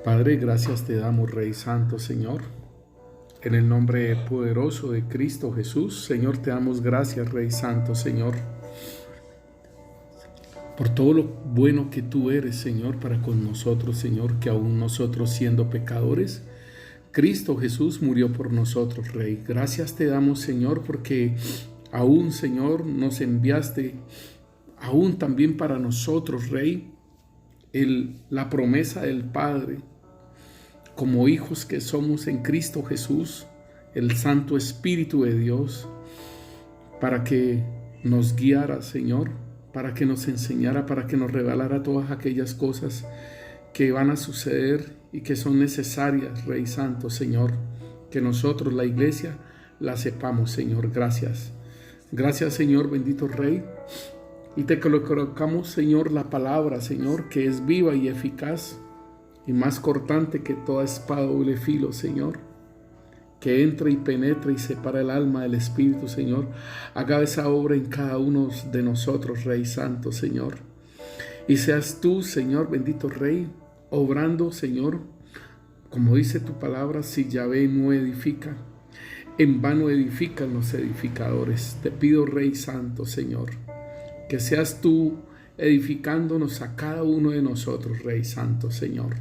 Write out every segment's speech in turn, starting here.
Padre, gracias te damos, Rey Santo, Señor. En el nombre poderoso de Cristo Jesús, Señor, te damos gracias, Rey Santo, Señor, por todo lo bueno que tú eres, Señor, para con nosotros, Señor, que aún nosotros siendo pecadores, Cristo Jesús murió por nosotros, Rey. Gracias te damos, Señor, porque aún, Señor, nos enviaste, aún también para nosotros, Rey, la promesa del Padre, como hijos que somos en Cristo Jesús, el Santo Espíritu de Dios, para que nos guiara, Señor, para que nos enseñara, para que nos revelara todas aquellas cosas que van a suceder y que son necesarias, Rey Santo, Señor, que nosotros, la iglesia, la sepamos, Señor. Gracias. Gracias, Señor, bendito Rey. Y te colocamos, Señor, la palabra, Señor, que es viva y eficaz y más cortante que toda espada doble filo, Señor, que entra y penetra y separa el alma del espíritu, Señor. Haga esa obra en cada uno de nosotros, Rey Santo, Señor. Y seas tú, Señor, bendito Rey, obrando, Señor, como dice tu palabra, si Yahvé no edifica, en vano edifican los edificadores. Te pido, Rey Santo, Señor, que seas tú edificándonos a cada uno de nosotros, Rey Santo, Señor,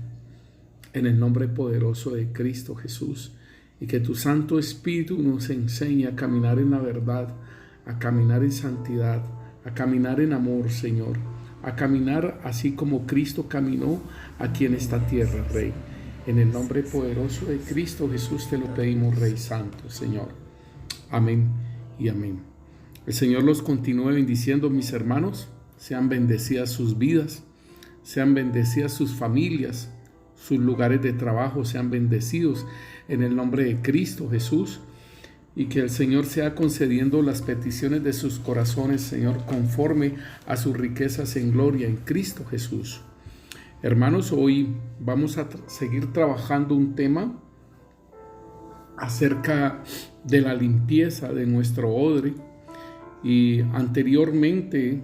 en el nombre poderoso de Cristo Jesús, y que tu Santo Espíritu nos enseñe a caminar en la verdad, a caminar en santidad, a caminar en amor, Señor, a caminar así como Cristo caminó aquí en esta tierra, Rey. En el nombre poderoso de Cristo Jesús te lo pedimos, Rey Santo, Señor. Amén y amén. El Señor los continúe bendiciendo, mis hermanos. Sean bendecidas sus vidas, sean bendecidas sus familias, sus lugares de trabajo sean bendecidos en el nombre de Cristo Jesús, y que el Señor sea concediendo las peticiones de sus corazones, Señor, conforme a sus riquezas en gloria en Cristo Jesús. Hermanos, hoy vamos a seguir trabajando un tema acerca de la limpieza de nuestro odre, y anteriormente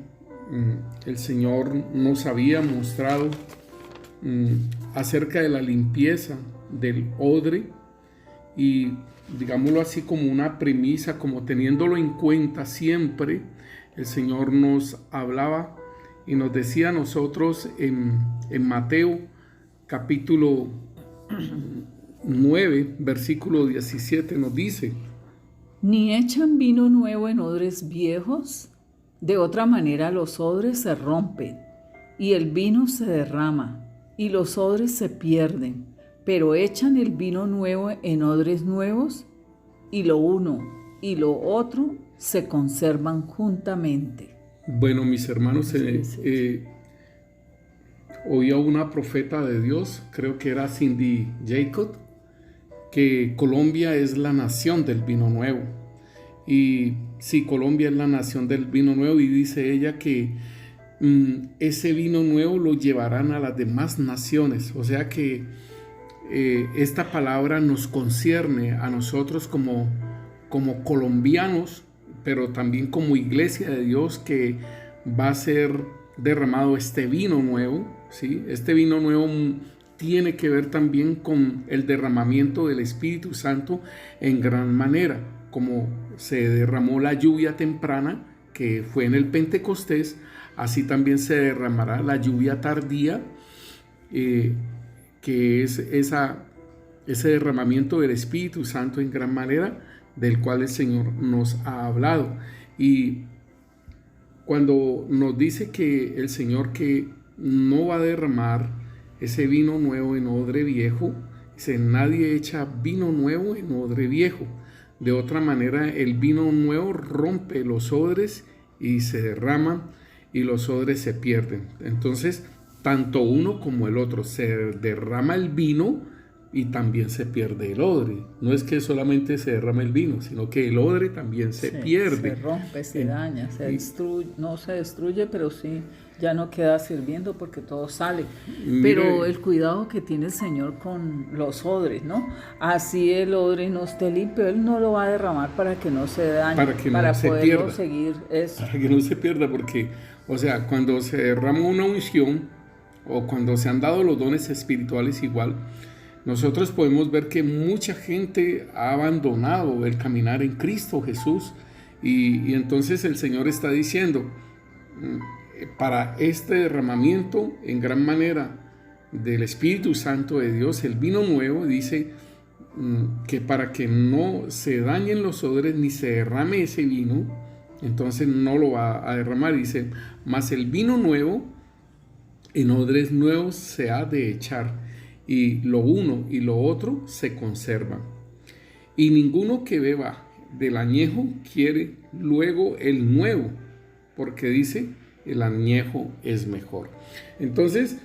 el Señor nos había mostrado acerca de la limpieza del odre, y digámoslo así como una premisa, como teniéndolo en cuenta siempre, el Señor nos hablaba y nos decía a nosotros en Mateo capítulo 9, versículo 17, nos dice: Ni echan vino nuevo en odres viejos, de otra manera los odres se rompen, y el vino se derrama, y los odres se pierden. Pero echan el vino nuevo en odres nuevos, y lo uno y lo otro se conservan juntamente. Bueno, mis hermanos, oía una profeta de Dios, creo que era Cindy Jacob, que Colombia es la nación del vino nuevo. Y sí, Colombia es la nación del vino nuevo, y dice ella que ese vino nuevo lo llevarán a las demás naciones. O sea que esta palabra nos concierne a nosotros como colombianos, pero también como iglesia de Dios, que va a ser derramado este vino nuevo, ¿sí? Este vino nuevo tiene que ver también con el derramamiento del Espíritu Santo en gran manera, como se derramó la lluvia temprana, que fue en el Pentecostés, así también se derramará la lluvia tardía, que es ese derramamiento del Espíritu Santo en gran manera, del cual el Señor nos ha hablado. Y cuando nos dice que el Señor que no va a derramar ese vino nuevo en odre viejo, dice: nadie echa vino nuevo en odre viejo. De otra manera, el vino nuevo rompe los odres y se derrama, y los odres se pierden. Entonces, tanto uno como el otro, se derrama el vino y también se pierde el odre. No es que solamente se derrama el vino, sino que el odre también se pierde. Se rompe, se daña, se destruye, no se destruye, pero sí, ya no queda sirviendo porque todo sale. Pero el cuidado que tiene el Señor con los odres, ¿no? Así el odre no esté limpio, Él no lo va a derramar para que no se dañe, para poderlo seguir. Para que no se pierda, porque, o sea, cuando se derrama una unción, o cuando se han dado los dones espirituales igual, nosotros podemos ver que mucha gente ha abandonado el caminar en Cristo Jesús y entonces el Señor está diciendo, para este derramamiento en gran manera del Espíritu Santo de Dios, el vino nuevo, dice que para que no se dañen los odres ni se derrame ese vino, entonces no lo va a derramar. Dice, mas el vino nuevo en odres nuevos se ha de echar, y lo uno y lo otro se conservan. Y ninguno que beba del añejo quiere luego el nuevo, porque dice, el añejo es mejor. Entonces,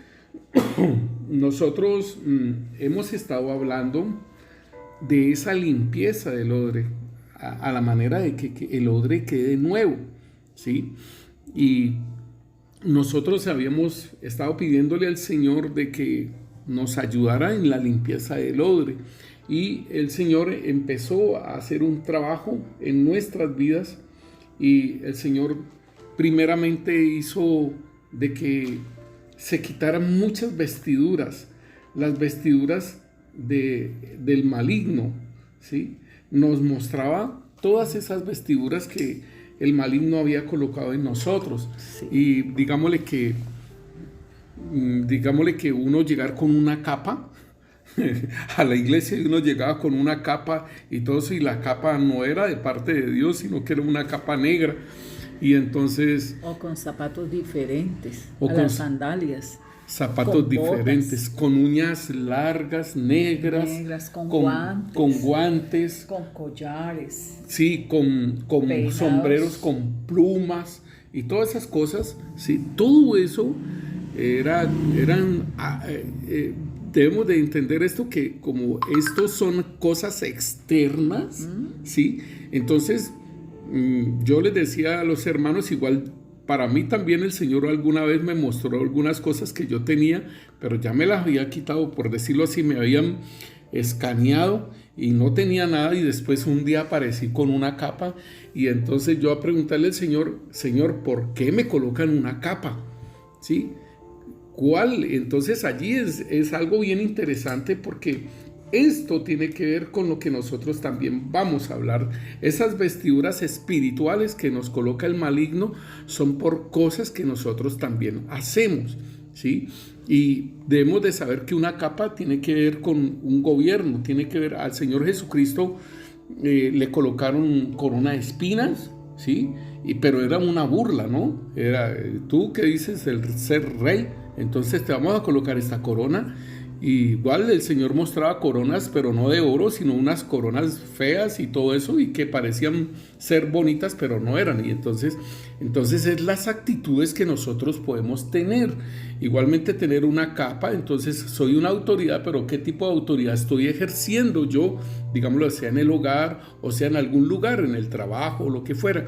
nosotros hemos estado hablando de esa limpieza del odre, a la manera de que el odre quede nuevo, ¿sí? Y nosotros habíamos estado pidiéndole al Señor de que nos ayudara en la limpieza del odre, y el Señor empezó a hacer un trabajo en nuestras vidas, y el Señor primeramente hizo de que se quitaran muchas vestiduras, las vestiduras del maligno, ¿sí? Nos mostraba todas esas vestiduras que el maligno había colocado en nosotros. Sí. Y digámosle que uno llegar con una capa a la iglesia, y uno llegaba con una capa y todo eso, y la capa no era de parte de Dios, sino que era una capa negra. Y entonces, o con zapatos diferentes, o a con las sandalias, zapatos diferentes, con uñas largas, negras, con guantes, con collares, sí, con sombreros con plumas y todas esas cosas, sí, todo eso debemos de entender esto, que como estos son cosas externas, sí, entonces yo les decía a los hermanos, igual para mí también el Señor alguna vez me mostró algunas cosas que yo tenía, pero ya me las había quitado, por decirlo así, me habían escaneado y no tenía nada, y después un día aparecí con una capa, y entonces yo a preguntarle al Señor, Señor, ¿por qué me colocan una capa? ¿Sí? ¿Cuál? Entonces allí es algo bien interesante, porque esto tiene que ver con lo que nosotros también vamos a hablar. Esas vestiduras espirituales que nos coloca el maligno son por cosas que nosotros también hacemos, ¿sí? Y debemos de saber que una capa tiene que ver con un gobierno, tiene que ver al Señor Jesucristo, le colocaron corona de espinas, ¿sí? Pero era una burla, ¿no? Era, tú que dices el ser rey, entonces te vamos a colocar esta corona. Y igual el Señor mostraba coronas, pero no de oro, sino unas coronas feas y todo eso, y que parecían ser bonitas, pero no eran. Y entonces es las actitudes que nosotros podemos tener. Igualmente tener una capa, entonces soy una autoridad, pero ¿qué tipo de autoridad estoy ejerciendo yo? Digámoslo, sea en el hogar, o sea en algún lugar, en el trabajo, o lo que fuera.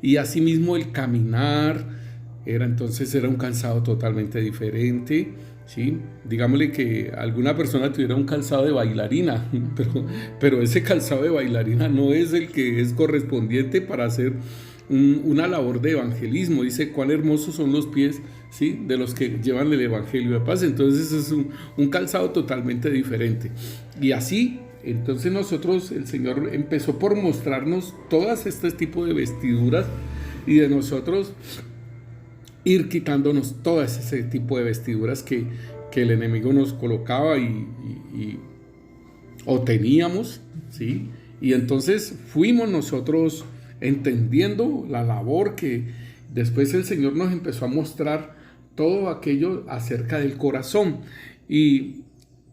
Y asimismo el caminar, era un calzado totalmente diferente. ¿Sí? Digámosle que alguna persona tuviera un calzado de bailarina, pero ese calzado de bailarina no es el que es correspondiente para hacer una labor de evangelismo. Dice, cuán hermosos son los pies, ¿sí?, de los que llevan el evangelio de paz. Entonces es un calzado totalmente diferente. Y así, entonces el Señor empezó por mostrarnos todas este tipo de vestiduras, y de nosotros ir quitándonos todo ese tipo de vestiduras que el enemigo nos colocaba o teníamos, ¿sí? Y entonces fuimos nosotros entendiendo la labor que después el Señor nos empezó a mostrar todo aquello acerca del corazón. Y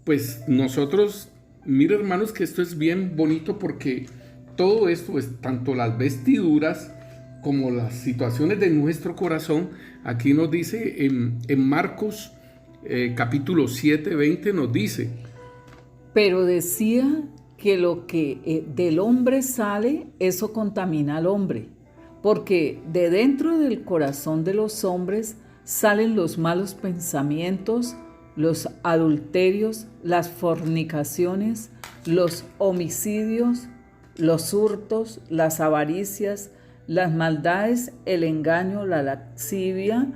pues nosotros, mira hermanos, que esto es bien bonito, porque todo esto es tanto las vestiduras como las situaciones de nuestro corazón. Aquí nos dice en Marcos capítulo 7, 20 nos dice: pero decía que lo que del hombre sale, eso contamina al hombre, porque de dentro del corazón de los hombres salen los malos pensamientos, los adulterios, las fornicaciones, los homicidios, los hurtos, las avaricias, las maldades, el engaño, la lascivia,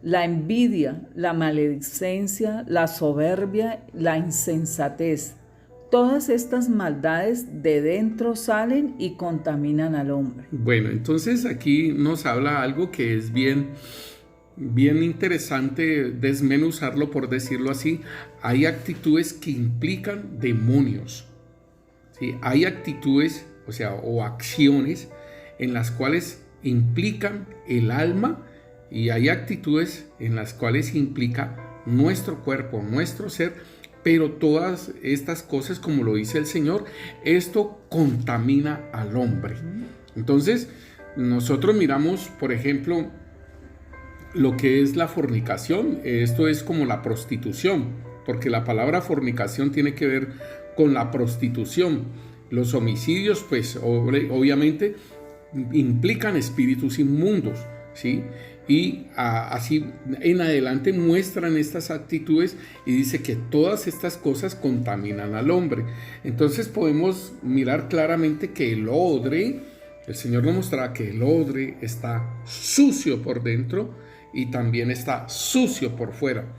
la envidia, la maledicencia, la soberbia, la insensatez. Todas estas maldades de dentro salen y contaminan al hombre. Bueno, entonces aquí nos habla algo que es bien interesante desmenuzarlo, por decirlo así. Hay actitudes que implican demonios, ¿sí? Hay actitudes, o acciones en las cuales implican el alma, y hay actitudes en las cuales implica nuestro cuerpo, nuestro ser. Pero todas estas cosas, como lo dice el Señor, esto contamina al hombre. Entonces, nosotros miramos, por ejemplo, lo que es la fornicación. Esto es como la prostitución, porque la palabra fornicación tiene que ver con la prostitución. Los homicidios, pues, obviamente, implican espíritus inmundos, ¿sí? Y así en adelante muestran estas actitudes y dice que todas estas cosas contaminan al hombre. Entonces podemos mirar claramente que el odre, el Señor nos mostraba que el odre está sucio por dentro y también está sucio por fuera.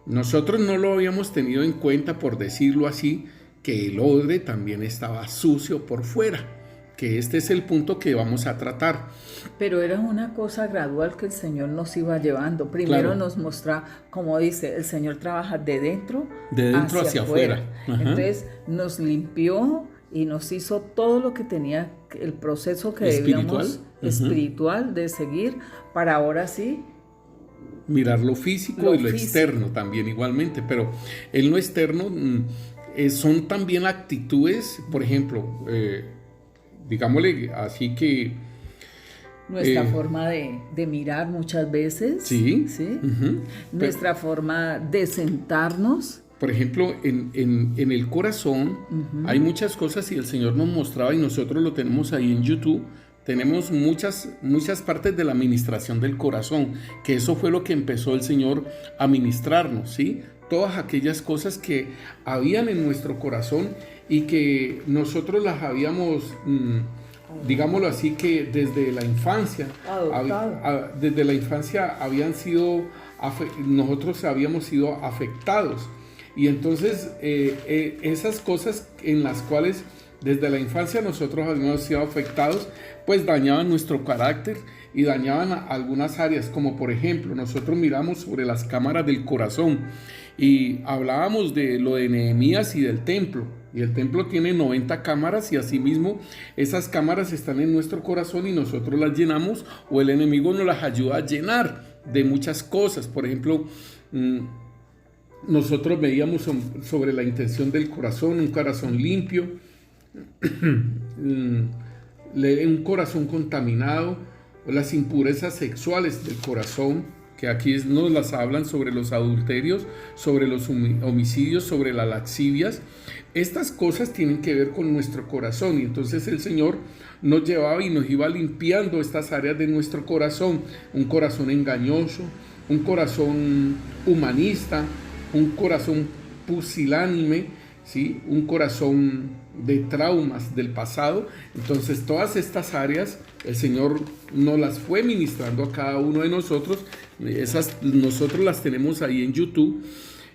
Nosotros no lo habíamos tenido en cuenta, por decirlo así, que el odre también estaba sucio por fuera, que este es el punto que vamos a tratar. Pero era una cosa gradual que el Señor nos iba llevando. Primero claro, nos mostraba, como dice, el Señor trabaja de dentro hacia afuera. Entonces nos limpió y nos hizo todo lo que tenía, el proceso que debíamos espiritual de seguir, para ahora sí mirar lo físico y lo externo también igualmente. Pero en lo externo son también actitudes, por ejemplo, digámosle así que nuestra forma de mirar muchas veces, sí. Nuestra forma de sentarnos. Por ejemplo, en el corazón hay muchas cosas, y el Señor nos mostraba, y nosotros lo tenemos ahí en YouTube. Tenemos muchas partes de la administración del corazón, que eso fue lo que empezó el Señor a ministrarnos, ¿sí? Todas aquellas cosas que habían en nuestro corazón y que nosotros las habíamos, digámoslo así, que desde la infancia, nosotros habíamos sido afectados. Y entonces esas cosas en las cuales desde la infancia nosotros habíamos sido afectados, pues dañaban nuestro carácter y dañaban algunas áreas, como por ejemplo, nosotros miramos sobre las cámaras del corazón y hablábamos de lo de Nehemías y del templo. Y el templo tiene 90 cámaras, y asimismo esas cámaras están en nuestro corazón y nosotros las llenamos, o el enemigo nos las ayuda a llenar de muchas cosas. Por ejemplo, nosotros veíamos sobre la intención del corazón, un corazón limpio, un corazón contaminado, las impurezas sexuales del corazón, que aquí nos las hablan sobre los adulterios, sobre los homicidios, sobre las lascivias. Estas cosas tienen que ver con nuestro corazón, y entonces el Señor nos llevaba y nos iba limpiando estas áreas de nuestro corazón. Un corazón engañoso, un corazón humanista, un corazón pusilánime, ¿sí? Un corazón de traumas del pasado. Entonces todas estas áreas el Señor nos las fue ministrando a cada uno de nosotros. Nosotros las tenemos ahí en YouTube,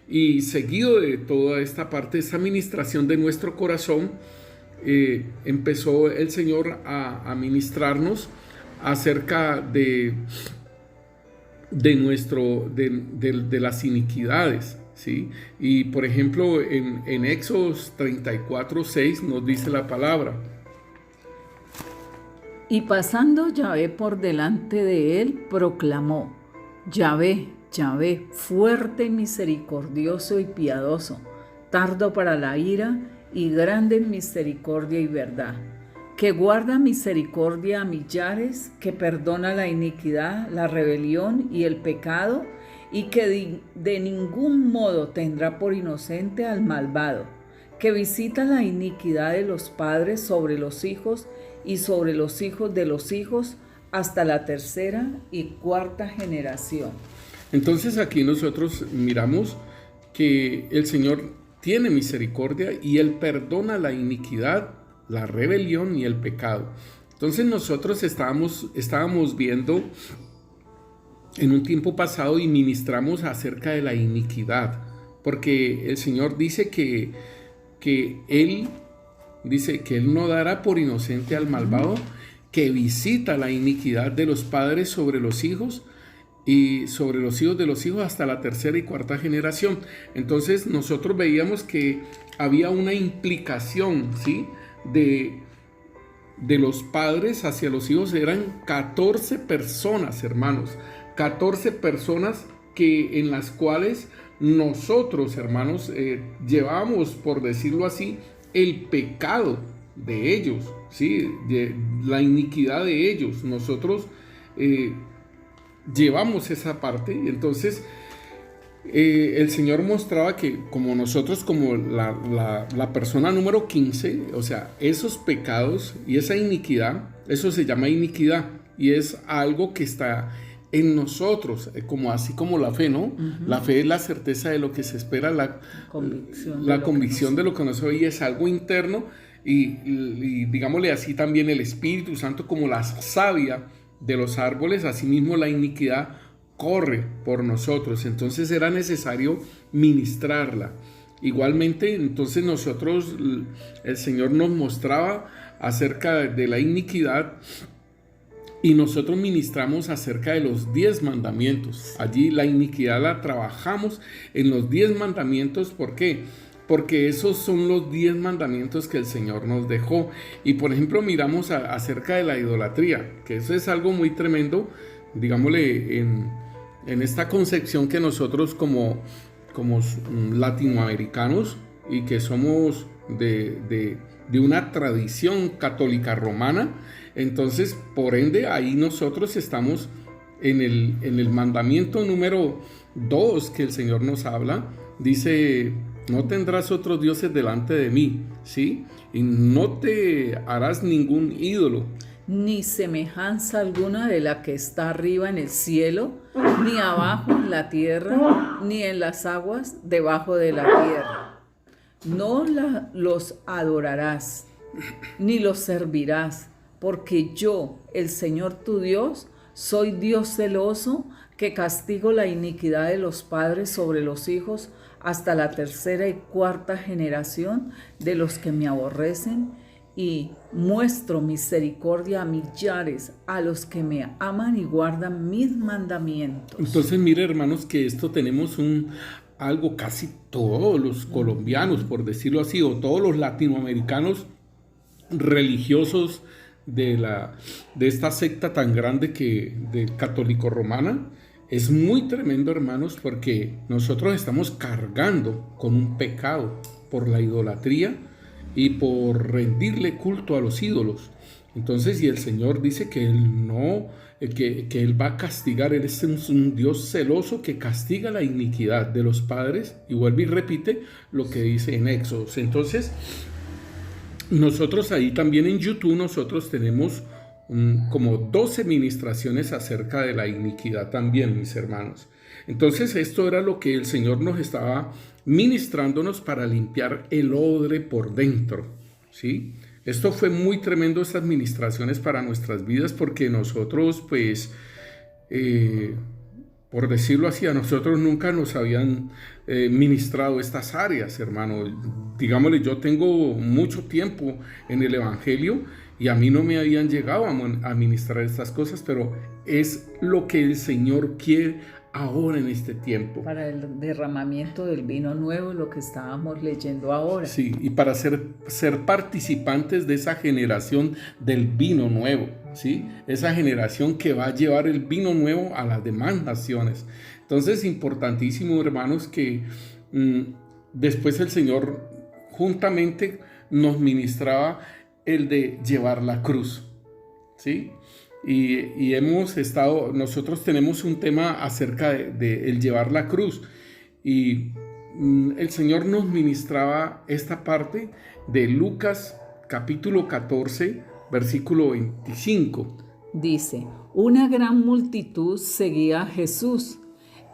y seguido de toda esta parte, esta ministración de nuestro corazón, empezó el Señor a ministrarnos acerca de las iniquidades, ¿sí? Y por ejemplo en Éxodos 34:6 nos dice la palabra: y pasando Yahvé por delante de él, proclamó: Yahvé, Yahvé, fuerte y misericordioso y piadoso, tardo para la ira y grande en misericordia y verdad, que guarda misericordia a millares, que perdona la iniquidad, la rebelión y el pecado, y que de ningún modo tendrá por inocente al malvado, que visita la iniquidad de los padres sobre los hijos y sobre los hijos de los hijos, hasta la tercera y cuarta generación. Entonces aquí nosotros miramos que el Señor tiene misericordia y Él perdona la iniquidad, la rebelión y el pecado. Entonces nosotros estábamos viendo en un tiempo pasado y ministramos acerca de la iniquidad, porque el Señor dice que Él no dará por inocente al malvado, que visita la iniquidad de los padres sobre los hijos y sobre los hijos de los hijos hasta la tercera y cuarta generación. Entonces nosotros veíamos que había una implicación, ¿sí?, de los padres hacia los hijos. Eran 14 personas, hermanos, 14 personas en las cuales nosotros, hermanos, llevamos, por decirlo así, el pecado de ellos, ¿sí?, la iniquidad de ellos. Nosotros llevamos esa parte. Entonces el Señor mostraba que como nosotros, como la persona número 15, o sea, esos pecados y esa iniquidad, eso se llama iniquidad y es algo que está en nosotros, así como la fe, ¿no? La fe es la certeza de lo que se espera, la convicción de lo que no se ve, y es algo interno, y digámosle así también el Espíritu Santo, como la savia de los árboles, asimismo la iniquidad corre por nosotros. Entonces era necesario ministrarla. Igualmente, entonces el Señor nos mostraba acerca de la iniquidad y nosotros ministramos acerca de los 10 mandamientos. Allí la iniquidad la trabajamos en los 10 mandamientos. ¿Por qué? Porque esos son los 10 mandamientos que el Señor nos dejó. Y por ejemplo miramos acerca de la idolatría, que eso es algo muy tremendo, digámosle, en esta concepción que nosotros como latinoamericanos y que somos de una tradición católica romana. Entonces, por ende, ahí nosotros estamos en el mandamiento número 2 que el Señor nos habla. Dice: no tendrás otros dioses delante de mí, ¿sí? Y no te harás ningún ídolo, ni semejanza alguna de la que está arriba en el cielo, ni abajo en la tierra, ni en las aguas debajo de la tierra. No los adorarás, ni los servirás, porque yo, el Señor tu Dios, soy Dios celoso, que castigo la iniquidad de los padres sobre los hijos hasta la tercera y cuarta generación de los que me aborrecen, y muestro misericordia a millares, a los que me aman y guardan mis mandamientos. Entonces, mire, hermanos, que esto tenemos algo casi todos los colombianos, por decirlo así, o todos los latinoamericanos religiosos de esta secta tan grande de católico romana. Es muy tremendo, hermanos, porque nosotros estamos cargando con un pecado por la idolatría y por rendirle culto a los ídolos. Entonces, y el Señor dice que Él va a castigar. Él es un Dios celoso que castiga la iniquidad de los padres, y vuelve y repite lo que dice en Éxodos. Entonces, nosotros ahí también en YouTube, nosotros tenemos como 12 ministraciones acerca de la iniquidad también, mis hermanos. Entonces, esto era lo que el Señor nos estaba ministrándonos para limpiar el odre por dentro, ¿sí? Esto fue muy tremendo, estas ministraciones para nuestras vidas, porque nosotros, pues, por decirlo así, a nosotros nunca nos habían ministrado estas áreas, hermano. Digámosle, yo tengo mucho tiempo en el Evangelio y a mí no me habían llegado a ministrar estas cosas, pero es lo que el Señor quiere ahora en este tiempo. Para el derramamiento del vino nuevo, lo que estábamos leyendo ahora. Sí, y para ser participantes de esa generación del vino nuevo, ¿sí? Esa generación que va a llevar el vino nuevo a las demás naciones. Entonces, importantísimo, hermanos, que después el Señor juntamente nos ministraba el de llevar la cruz, ¿sí? Y nosotros tenemos un tema acerca de el llevar la cruz, y el Señor nos ministraba esta parte de Lucas capítulo 14, versículo 25. Dice: una gran multitud seguía a Jesús.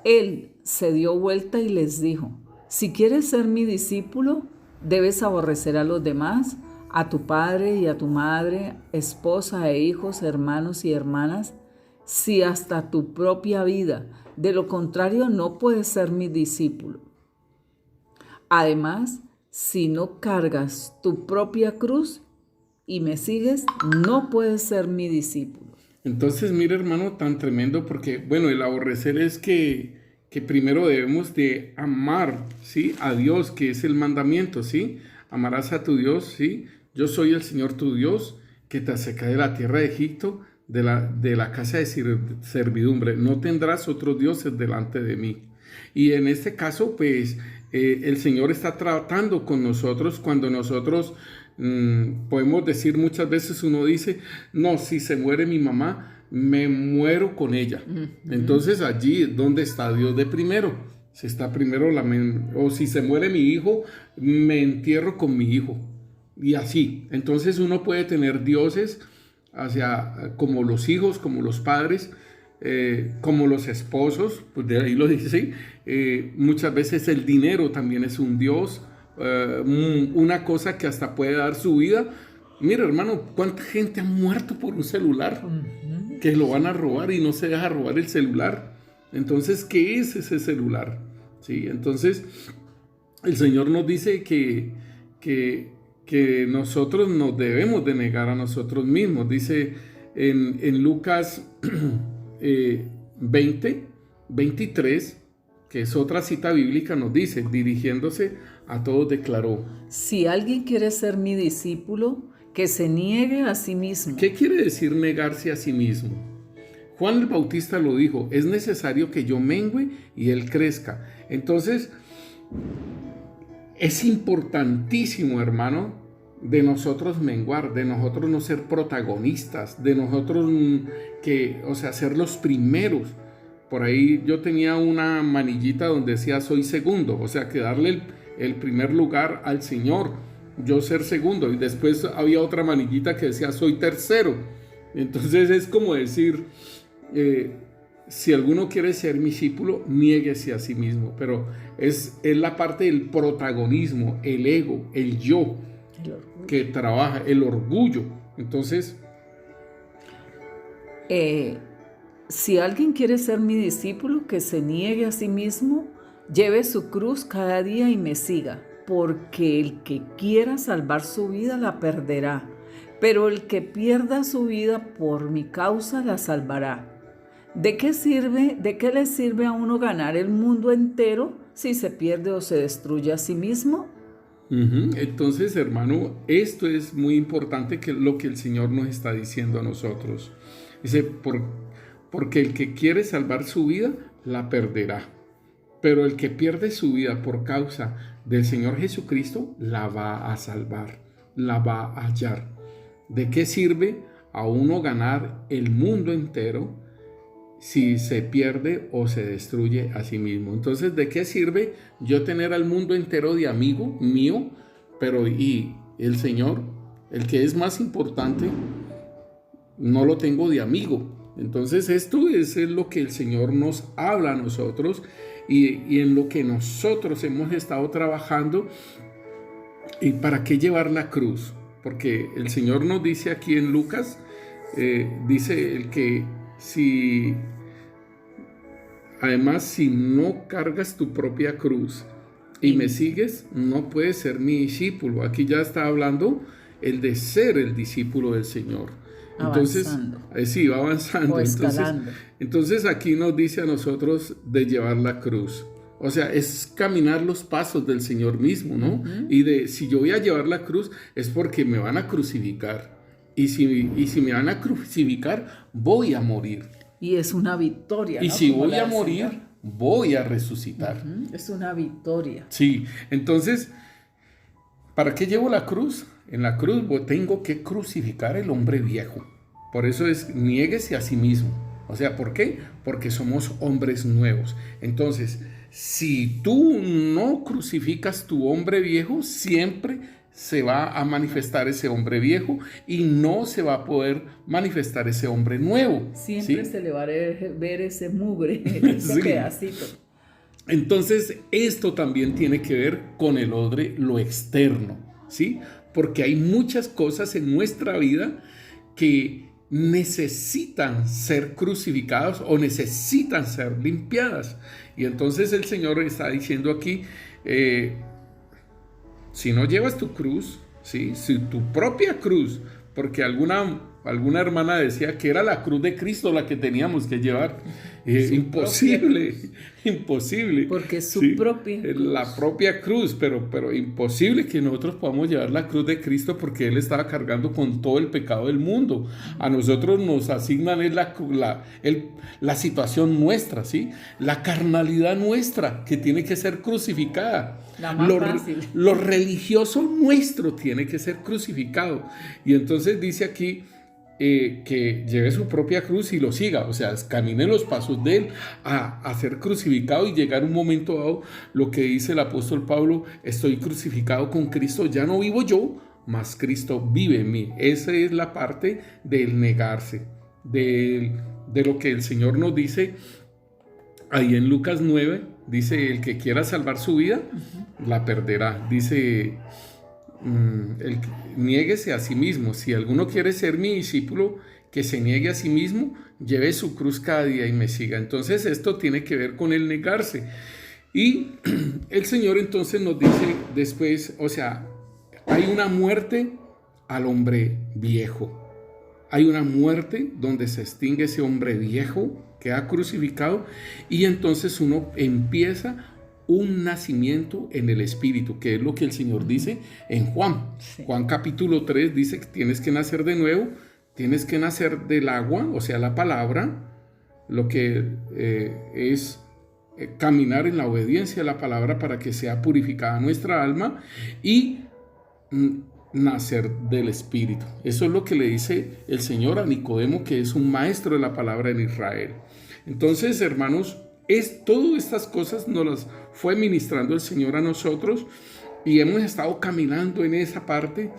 Él se dio vuelta y les dijo: si quieres ser mi discípulo, debes aborrecer a los demás, a tu padre y a tu madre, esposa e hijos, hermanos y hermanas, si hasta tu propia vida. De lo contrario, no puedes ser mi discípulo. Además, si no cargas tu propia cruz y me sigues, no puedes ser mi discípulo. Entonces, mira, hermano, tan tremendo, porque, bueno, el aborrecer es que primero debemos de amar, ¿sí? A Dios, que es el mandamiento, ¿sí? Amarás a tu Dios, ¿sí? Yo soy el Señor tu Dios, que te saca de la tierra de Egipto, de la casa de servidumbre. No tendrás otros dioses delante de mí. Y en este caso, pues, el Señor está tratando con nosotros cuando nosotros podemos decir muchas veces, uno dice, no, si se muere mi mamá, me muero con ella. Entonces allí, ¿dónde está Dios de primero? Si está primero, o si se muere mi hijo, me entierro con mi hijo. Y así. Entonces uno puede tener dioses como los hijos, como los padres, como los esposos, pues de ahí lo dice. Muchas veces el dinero también es un dios, una cosa que hasta puede dar su vida. Mira, hermano, ¿cuánta gente ha muerto por un celular? Que lo van a robar y no se deja robar el celular. Entonces, ¿qué es ese celular? ¿Sí? Entonces, el Señor nos dice que nosotros nos debemos de negar a nosotros mismos. Dice en Lucas 23, que es otra cita bíblica, nos dice, dirigiéndose a todos, declaró: si alguien quiere ser mi discípulo, que se niegue a sí mismo. ¿Qué quiere decir negarse a sí mismo? Juan el Bautista lo dijo: es necesario que yo mengüe y él crezca. Entonces, es importantísimo, hermano, de nosotros menguar, de nosotros no ser protagonistas, de nosotros ser los primeros. Por ahí yo tenía una manillita donde decía soy segundo, o sea, que darle el primer lugar al Señor, yo ser segundo, y después había otra manillita que decía soy tercero. Entonces es como decir, si alguno quiere ser mi discípulo, niéguese a sí mismo, pero es la parte del protagonismo, el ego, el yo, que trabaja, el orgullo. Entonces, si alguien quiere ser mi discípulo, que se niegue a sí mismo, lleve su cruz cada día y me siga, porque el que quiera salvar su vida la perderá, pero el que pierda su vida por mi causa la salvará. ¿De qué le sirve a uno ganar el mundo entero si se pierde o se destruye a sí mismo? Entonces, hermano, esto es muy importante, que lo que el Señor nos está diciendo a nosotros. Dice, porque el que quiere salvar su vida, la perderá. Pero el que pierde su vida por causa del Señor Jesucristo, la va a salvar, la va a hallar. ¿De qué sirve a uno ganar el mundo entero si se pierde o se destruye a sí mismo? Entonces, ¿de qué sirve yo tener al mundo entero de amigo mío, pero y el Señor, el que es más importante, no lo tengo de amigo? Entonces, esto es lo que el Señor nos habla a nosotros y en lo que nosotros hemos estado trabajando. ¿Y para qué llevar la cruz? Porque el Señor nos dice aquí en Lucas, dice el que si no cargas tu propia cruz y me sigues, no puedes ser mi discípulo. Aquí ya está hablando el de ser el discípulo del Señor. Entonces, sí, va avanzando. Entonces aquí nos dice a nosotros de llevar la cruz. O sea, es caminar los pasos del Señor mismo, ¿no? Y si yo voy a llevar la cruz es porque me van a crucificar. Y si me van a crucificar, voy a morir. Y es una victoria, ¿no? Y si voy a morir, voy a resucitar. Es una victoria. Sí, entonces, ¿para qué llevo la cruz? En la cruz tengo que crucificar el hombre viejo. Por eso es, niéguese a sí mismo. O sea, ¿por qué? Porque somos hombres nuevos. Entonces, si tú no crucificas tu hombre viejo, siempre se va a manifestar ese hombre viejo y no se va a poder manifestar ese hombre nuevo. Siempre se le va a ver ese mugre, ese pedacito. Entonces, esto también tiene que ver con el odre, lo externo, ¿sí? Porque hay muchas cosas en nuestra vida que necesitan ser crucificadas o necesitan ser limpiadas. Y entonces el Señor está diciendo aquí, si no llevas tu cruz, ¿sí? Si tu propia cruz, porque alguna hermana decía que era la cruz de Cristo la que teníamos que llevar. Imposible, imposible. Porque es su ¿sí? propia cruz. La propia cruz, pero imposible que nosotros podamos llevar la cruz de Cristo porque Él estaba cargando con todo el pecado del mundo. A nosotros nos asignan es la situación nuestra, ¿sí? La carnalidad nuestra que tiene que ser crucificada. La más fácil. Lo religioso nuestro tiene que ser crucificado. Y entonces dice aquí que lleve su propia cruz y lo siga, o sea, camine los pasos de Él a ser crucificado y llegar un momento dado, lo que dice el apóstol Pablo, estoy crucificado con Cristo, ya no vivo yo, mas Cristo vive en mí. Esa es la parte del negarse, de lo que el Señor nos dice ahí en Lucas 9, dice, el que quiera salvar su vida, la perderá, dice... niéguese a sí mismo. Si alguno quiere ser mi discípulo, que se niegue a sí mismo, lleve su cruz cada día y me siga. Entonces esto tiene que ver con el negarse. Y el Señor entonces nos dice después, o sea, hay una muerte al hombre viejo. Hay una muerte donde se extingue ese hombre viejo que ha crucificado y entonces uno empieza un nacimiento en el Espíritu, que es lo que el Señor dice en Juan. Sí. Juan capítulo 3 dice que tienes que nacer de nuevo, tienes que nacer del agua, o sea, la palabra, lo que es caminar en la obediencia a la palabra para que sea purificada nuestra alma y nacer del Espíritu. Eso es lo que le dice el Señor a Nicodemo, que es un maestro de la palabra en Israel. Entonces, hermanos, todas estas cosas nos las fue ministrando el Señor a nosotros y hemos estado caminando en esa parte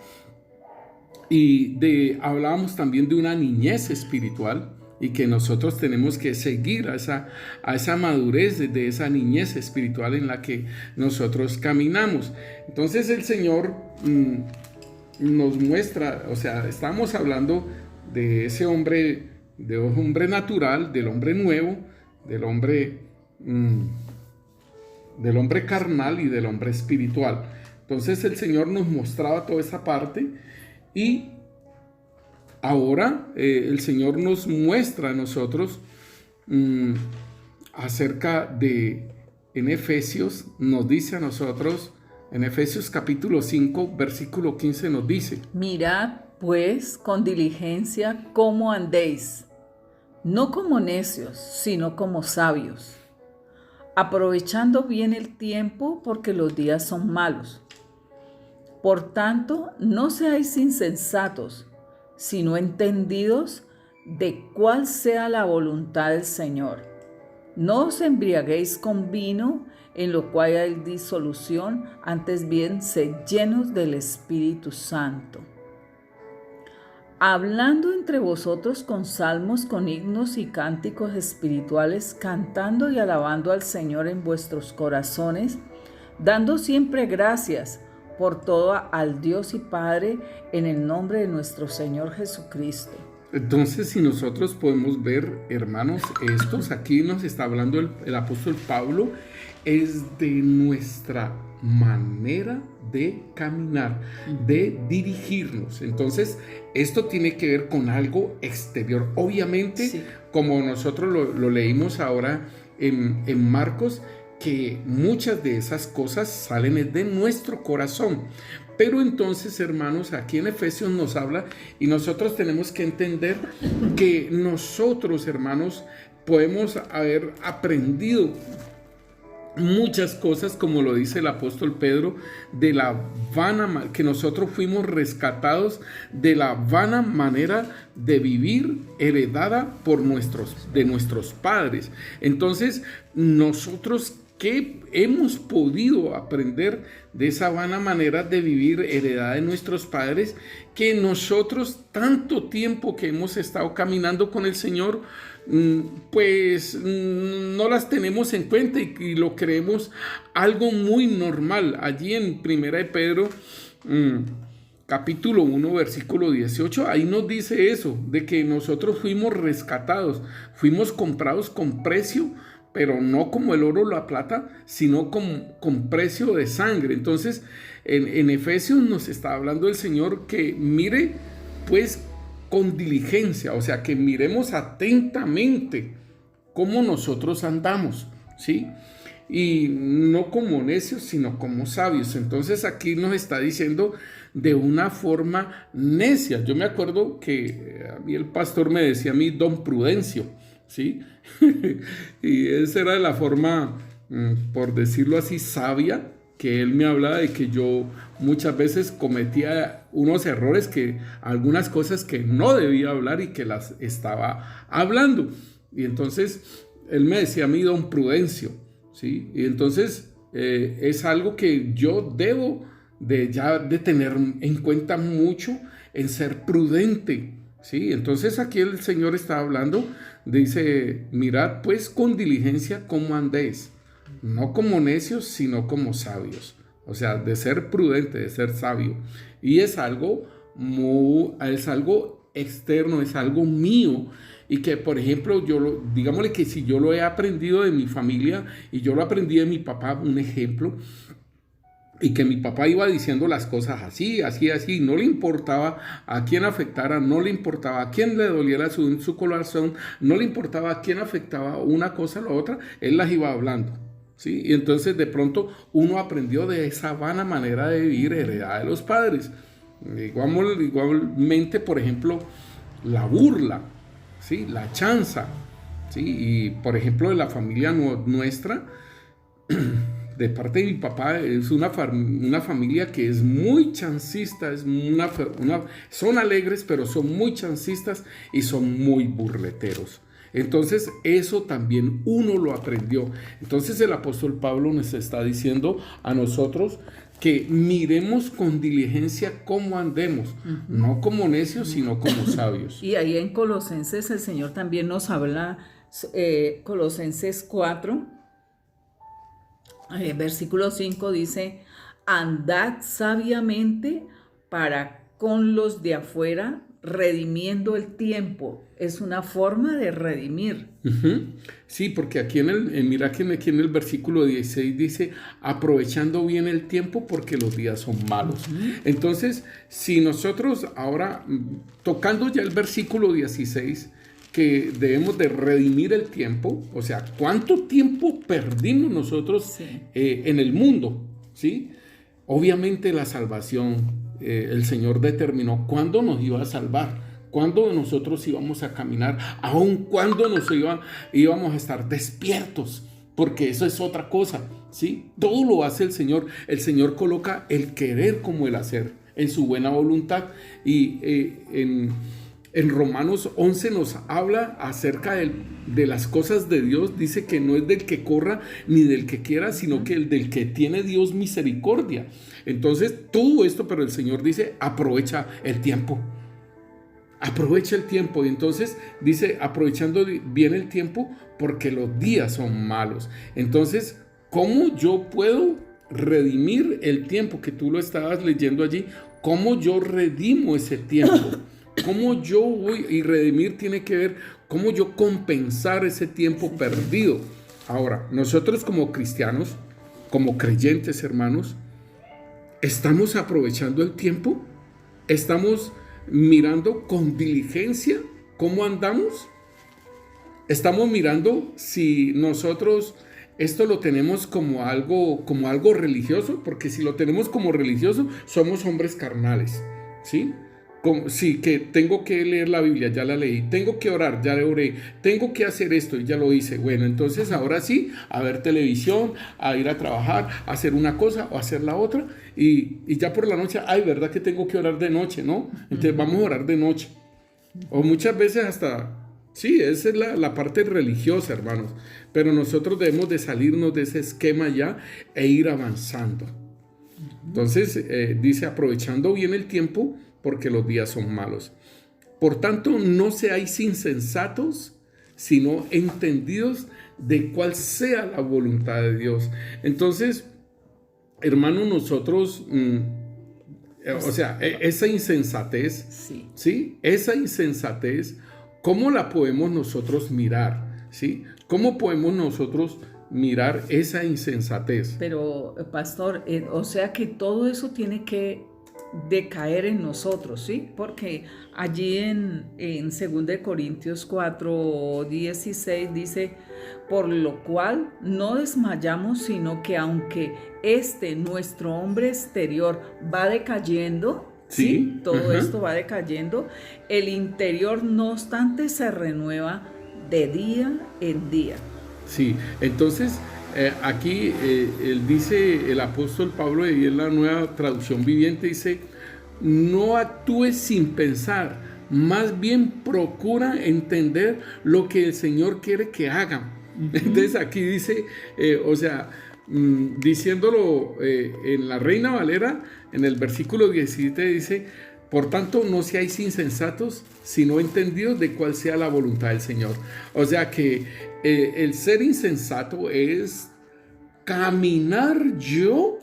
y hablábamos también de una niñez espiritual y que nosotros tenemos que seguir a esa madurez de esa niñez espiritual en la que nosotros caminamos. Entonces el Señor nos muestra, o sea, estamos hablando de ese hombre, de un hombre natural, del hombre nuevo, del hombre carnal y del hombre espiritual. Entonces el Señor nos mostraba toda esa parte y ahora el Señor nos muestra a nosotros acerca de, en Efesios nos dice a nosotros, en Efesios capítulo 5 versículo 15 nos dice: mirad pues con diligencia cómo andéis, no como necios, sino como sabios, aprovechando bien el tiempo, porque los días son malos. Por tanto, no seáis insensatos, sino entendidos de cuál sea la voluntad del Señor. No os embriaguéis con vino, en lo cual hay disolución, antes bien sed llenos del Espíritu Santo, hablando entre vosotros con salmos, con himnos y cánticos espirituales, cantando y alabando al Señor en vuestros corazones, dando siempre gracias por todo al Dios y Padre, en el nombre de nuestro Señor Jesucristo. Entonces, si nosotros podemos ver, hermanos, aquí nos está hablando el apóstol Pablo, es de nuestra manera de caminar, de dirigirnos. Entonces, esto tiene que ver con algo exterior. Obviamente, sí, como nosotros lo leímos ahora en Marcos, que muchas de esas cosas salen de nuestro corazón. Pero entonces, hermanos, aquí en Efesios nos habla y nosotros tenemos que entender que nosotros, hermanos, podemos haber aprendido muchas cosas, como lo dice el apóstol Pedro, de la vana, que nosotros fuimos rescatados de la vana manera de vivir heredada de nuestros padres. Entonces, nosotros, ¿qué hemos podido aprender de esa vana manera de vivir heredada de nuestros padres? Que nosotros, tanto tiempo que hemos estado caminando con el Señor, pues no las tenemos en cuenta y lo creemos algo muy normal. Allí en Primera de Pedro capítulo 1, versículo 18, ahí nos dice eso, de que nosotros fuimos rescatados, fuimos comprados con precio, pero no como el oro o la plata, sino con precio de sangre. Entonces, en Efesios nos está hablando el Señor que mire, pues, con diligencia, o sea, que miremos atentamente cómo nosotros andamos, ¿sí? Y no como necios, sino como sabios. Entonces aquí nos está diciendo de una forma necia. Yo me acuerdo que a mí el pastor me decía a mí don Prudencio, ¿sí? Y esa era la forma, por decirlo así, sabia, que él me hablaba de que yo muchas veces cometía unos errores, que algunas cosas que no debía hablar y que las estaba hablando. Y entonces él me decía a mí don Prudencio, ¿sí? Y entonces es algo que yo debo de tener en cuenta mucho, en ser prudente, ¿sí? Entonces aquí el Señor está hablando, dice, mirad pues con diligencia cómo andéis, no como necios, sino como sabios. O sea, de ser prudente, de ser sabio. Y es algo externo, es algo mío. Y que, por ejemplo, digámosle que si yo lo he aprendido de mi familia y yo lo aprendí de mi papá, un ejemplo, y que mi papá iba diciendo las cosas así, así, así, no le importaba a quién afectara, no le importaba a quién le doliera su corazón, no le importaba a quién afectaba una cosa o la otra, él las iba hablando, ¿sí? Y entonces de pronto uno aprendió de esa vana manera de vivir heredada de los padres. Igualmente, por ejemplo, la burla, ¿sí? La chanza, ¿sí? Y por ejemplo de la familia nuestra, de parte de mi papá, es una familia que es muy chancista, son alegres, pero son muy chancistas y son muy burleteros. Entonces eso también uno lo aprendió. Entonces el apóstol Pablo nos está diciendo a nosotros que miremos con diligencia cómo andemos, no como necios, sino como sabios. Y ahí en Colosenses el Señor también nos habla, Colosenses 4, versículo 5 dice, andad sabiamente para con los de afuera, redimiendo el tiempo. Es una forma de redimir. Sí, porque aquí mira que aquí en el versículo 16 dice, aprovechando bien el tiempo porque los días son malos. Entonces, si nosotros ahora, tocando ya el versículo 16, que debemos de redimir el tiempo, o sea, ¿cuánto tiempo perdimos nosotros en el mundo? ¿Sí? Obviamente la salvación, el Señor determinó cuándo nos iba a salvar, cuándo nosotros íbamos a caminar, aun cuándo íbamos a estar despiertos, porque eso es otra cosa, ¿sí? Todo lo hace el Señor coloca el querer como el hacer, en su buena voluntad, y en Romanos 11 nos habla acerca de las cosas de Dios. Dice que no es del que corra ni del que quiera, sino que del que tiene Dios misericordia. Entonces, todo esto, pero el Señor dice, aprovecha el tiempo. Aprovecha el tiempo. Y entonces dice, aprovechando bien el tiempo, porque los días son malos. Entonces, ¿cómo yo puedo redimir el tiempo? Que tú lo estabas leyendo allí. ¿Cómo yo redimo ese tiempo? ¿Cómo yo voy? Y redimir tiene que ver cómo yo compensar ese tiempo perdido. Ahora, nosotros como cristianos, como creyentes, hermanos, ¿estamos aprovechando el tiempo? ¿Estamos mirando con diligencia cómo andamos? ¿Estamos mirando si nosotros esto lo tenemos como algo religioso? Porque si lo tenemos como religioso, somos hombres carnales, ¿sí? Sí, que tengo que leer la Biblia, ya la leí, tengo que orar, ya le oré, tengo que hacer esto y ya lo hice. Bueno, entonces ahora sí, a ver televisión, a ir a trabajar, a hacer una cosa o a hacer la otra, y ya por la noche, ay, ¿verdad que tengo que orar de noche, no? Entonces vamos a orar de noche. O muchas veces hasta, sí, esa es la parte religiosa, hermanos, pero nosotros debemos de salirnos de ese esquema ya e ir avanzando. Entonces dice, aprovechando bien el tiempo, porque los días son malos. Por tanto, no seáis insensatos, sino entendidos de cuál sea la voluntad de Dios. Entonces, hermanos, nosotros O sea, esa insensatez, Sí. ¿sí? Esa insensatez, ¿cómo la podemos nosotros mirar? ¿Sí? ¿Cómo podemos nosotros mirar esa insensatez? Pero, pastor, o sea que todo eso tiene que decaer en nosotros, ¿sí? Porque allí en 2 Corintios 4:16 dice, por lo cual no desmayamos, sino que aunque nuestro hombre exterior va decayendo, Sí, todo ajá. esto va decayendo, el interior no obstante se renueva de día en día. Sí, entonces aquí él dice, el apóstol Pablo, y en la Nueva Traducción Viviente dice, no actúes sin pensar, más bien procura entender lo que el Señor quiere que hagan. Entonces aquí dice, o sea, diciéndolo en la Reina Valera, en el versículo 17 dice, por tanto, no seáis insensatos, sino entendidos de cuál sea la voluntad del Señor. O sea que el ser insensato es caminar yo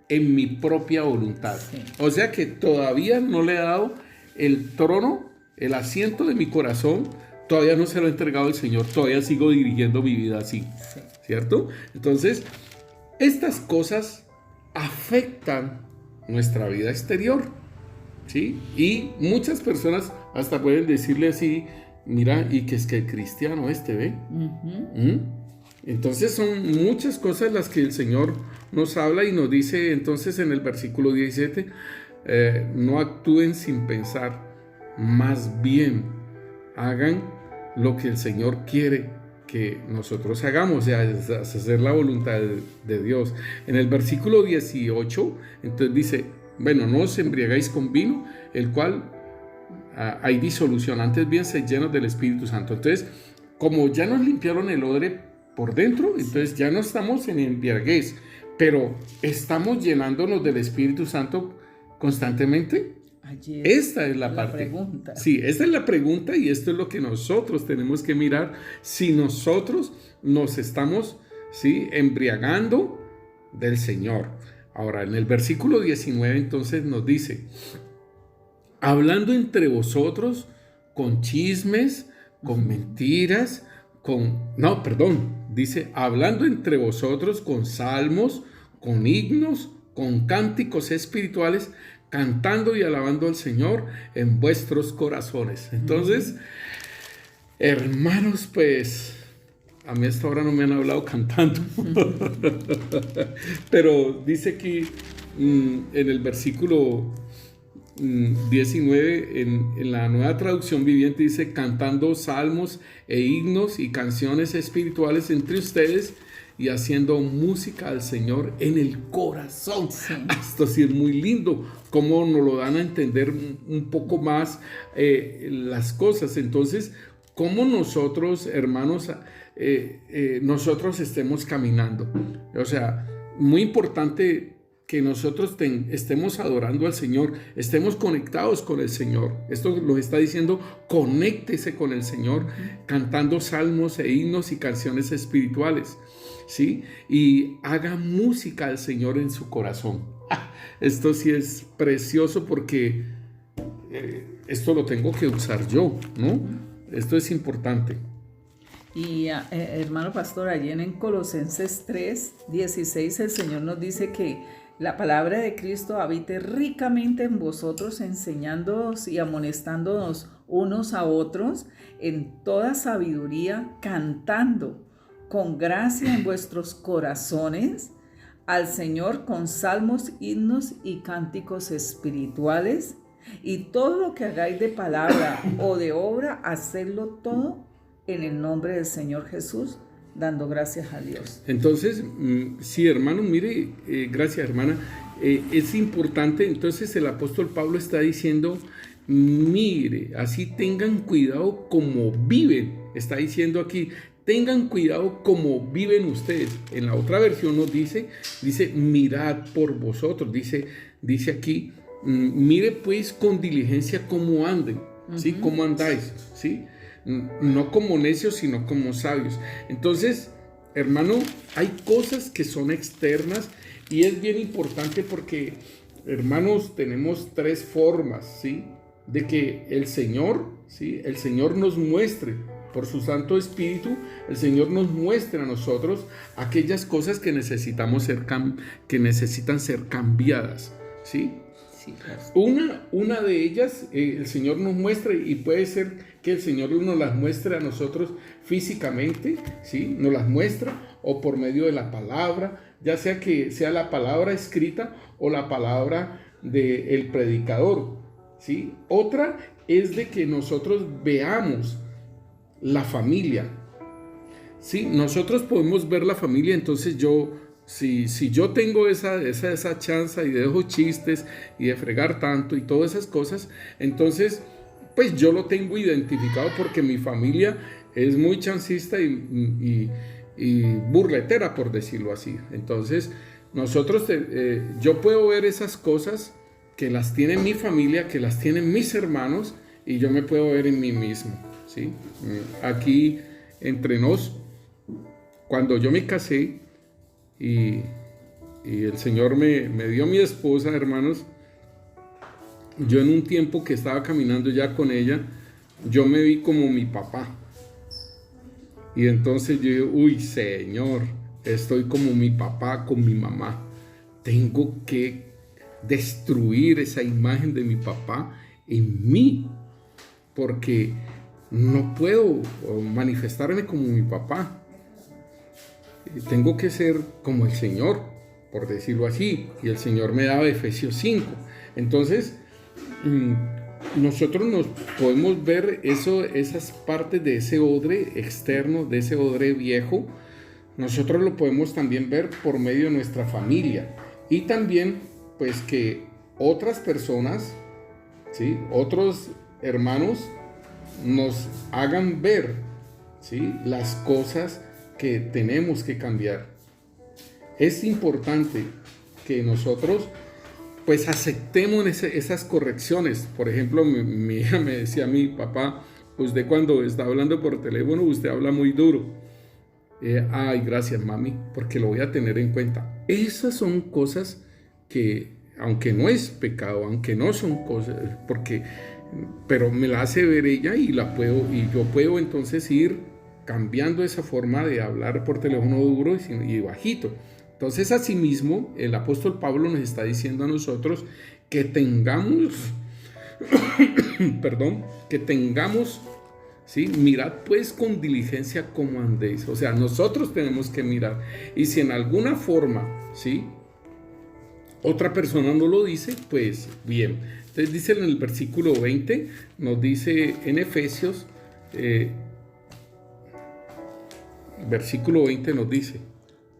en mi propia voluntad. Sí. O sea que todavía no le he dado el trono, el asiento de mi corazón, todavía no se lo he entregado al Señor, todavía sigo dirigiendo mi vida así, Sí. ¿cierto? Entonces, estas cosas afectan nuestra vida exterior. ¿Sí? Y muchas personas hasta pueden decirle así, mira, y que es que el cristiano ve. Entonces son muchas cosas las que el Señor nos habla y nos dice entonces en el versículo 17, no actúen sin pensar, más bien hagan lo que el Señor quiere que nosotros hagamos, o sea, es hacer la voluntad de Dios. En el versículo 18, entonces dice, bueno, no os embriagáis con vino, el cual hay disolución, antes bien sed llenos del Espíritu Santo. Entonces, como ya nos limpiaron el odre por dentro, entonces ya no estamos en embriaguez, pero estamos llenándonos del Espíritu Santo constantemente. Allí Esta es la parte. Pregunta. Sí, esta es la pregunta y esto es lo que nosotros tenemos que mirar. Si nosotros nos estamos, ¿sí?, embriagando del Señor. Ahora, en el versículo 19 entonces nos dice, hablando entre vosotros con chismes, con mentiras, dice, hablando entre vosotros con salmos, con himnos, con cánticos espirituales, cantando y alabando al Señor en vuestros corazones. Entonces, hermanos, pues a mí hasta ahora no me han hablado cantando. Pero dice aquí en el versículo 19, en la Nueva Traducción Viviente, dice, cantando salmos e himnos y canciones espirituales entre ustedes y haciendo música al Señor en el corazón. Sí. Esto sí es muy lindo, cómo nos lo dan a entender un poco más las cosas. Entonces, cómo nosotros, hermanos, nosotros estemos caminando. O sea, muy importante que nosotros estemos adorando al Señor, estemos conectados con el Señor. Esto lo está diciendo, conéctese con el Señor, cantando salmos e himnos y canciones espirituales, ¿sí? Y haga música al Señor en su corazón. Esto sí es precioso porque esto lo tengo que usar yo, ¿no? Esto es importante. Y hermano pastor, allí en Colosenses 3:16 el Señor nos dice que la palabra de Cristo habite ricamente en vosotros, enseñándoos y amonestándonos unos a otros en toda sabiduría, cantando con gracia en vuestros corazones al Señor con salmos, himnos y cánticos espirituales. Y todo lo que hagáis de palabra o de obra, hacedlo todo en el nombre del Señor Jesús, dando gracias a Dios. Entonces, sí, hermano, mire, gracias, hermana, es importante. Entonces el apóstol Pablo está diciendo, mire, así tengan cuidado como viven. Está diciendo aquí, tengan cuidado como viven ustedes. En la otra versión nos dice, mirad por vosotros. Dice aquí, mire pues con diligencia cómo anden, ¿sí? Cómo andáis, ¿sí? No como necios, sino como sabios. Entonces, hermano, hay cosas que son externas y es bien importante porque hermanos, tenemos tres formas, ¿sí? De que el Señor, ¿sí? El Señor nos muestre, por su Santo Espíritu, el Señor nos muestre a nosotros aquellas cosas que necesitan ser cambiadas, ¿sí? Sí, Una de ellas, el Señor nos muestra, y puede ser que el Señor nos las muestre a nosotros físicamente, ¿sí? Nos las muestra, o por medio de la palabra, ya sea que sea la palabra escrita o la palabra del predicador, ¿sí? Otra es de que nosotros veamos la familia, ¿sí? Nosotros podemos ver la familia. Entonces si yo tengo esa chance y dejo chistes y de fregar tanto y todas esas cosas, entonces pues yo lo tengo identificado porque mi familia es muy chancista y burletera, por decirlo así. Entonces yo puedo ver esas cosas que las tiene mi familia, que las tienen mis hermanos, y yo me puedo ver en mí mismo, ¿sí? Aquí entre nos, cuando yo me casé y el Señor me dio mi esposa, hermanos, yo en un tiempo que estaba caminando ya con ella, yo me vi como mi papá. Y entonces yo digo, uy, Señor, estoy como mi papá con mi mamá. Tengo que destruir esa imagen de mi papá en mí, porque no puedo manifestarme como mi papá. Tengo que ser como el Señor, por decirlo así. Y el Señor me daba Efesios 5. Entonces, nosotros nos podemos ver esas partes de ese odre externo, de ese odre viejo. Nosotros lo podemos también ver por medio de nuestra familia. Y también, pues, que otras personas, ¿sí? Otros hermanos nos hagan ver, ¿sí? Las cosas que tenemos que cambiar. Es importante que nosotros pues aceptemos esas correcciones. Por ejemplo, mi hija me decía a mi papá, usted cuando está hablando por teléfono, usted habla muy duro. Ay, gracias, mami, porque lo voy a tener en cuenta. Esas son cosas que, aunque no es pecado, aunque no son cosas, pero me la hace ver ella, y yo puedo entonces ir cambiando esa forma de hablar por teléfono duro y bajito. Entonces, asimismo, el apóstol Pablo nos está diciendo a nosotros que tengamos, ¿sí? Mirad pues con diligencia cómo andéis. O sea, nosotros tenemos que mirar. Y si en alguna forma, ¿sí?, otra persona no lo dice, pues bien. Entonces dice en el versículo 20, nos dice en Efesios, versículo 20 nos dice: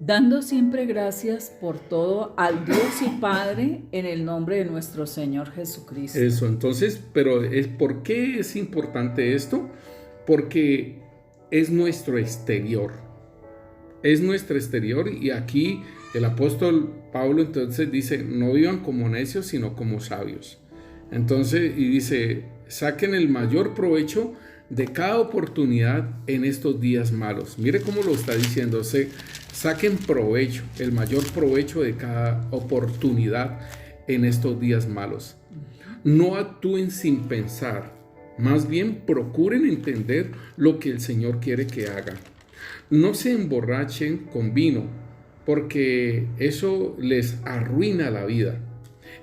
dando siempre gracias por todo al Dios y Padre en el nombre de nuestro Señor Jesucristo. Eso, entonces, pero ¿por qué es importante esto? Porque es nuestro exterior. Es nuestro exterior, y aquí el apóstol Pablo entonces dice: no vivan como necios, sino como sabios. Entonces, y dice: saquen el mayor provecho de cada oportunidad en estos días malos. Mire cómo lo está diciendo: saquen provecho, el mayor provecho de cada oportunidad en estos días malos. No actúen sin pensar, más bien procuren entender lo que el Señor quiere que hagan. No se emborrachen con vino, porque eso les arruina la vida.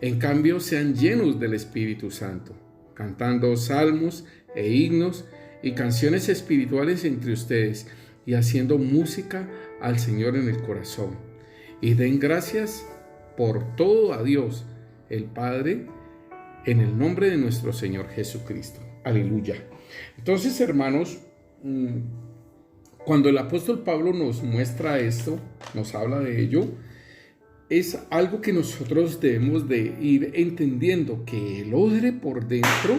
En cambio, sean llenos del Espíritu Santo, cantando salmos e himnos y canciones espirituales entre ustedes, y haciendo música al Señor en el corazón. Y den gracias por todo a Dios, el Padre, en el nombre de nuestro Señor Jesucristo. Aleluya. Entonces, hermanos, cuando el apóstol Pablo nos muestra esto, nos habla de ello, es algo que nosotros debemos de ir entendiendo, que el odre por dentro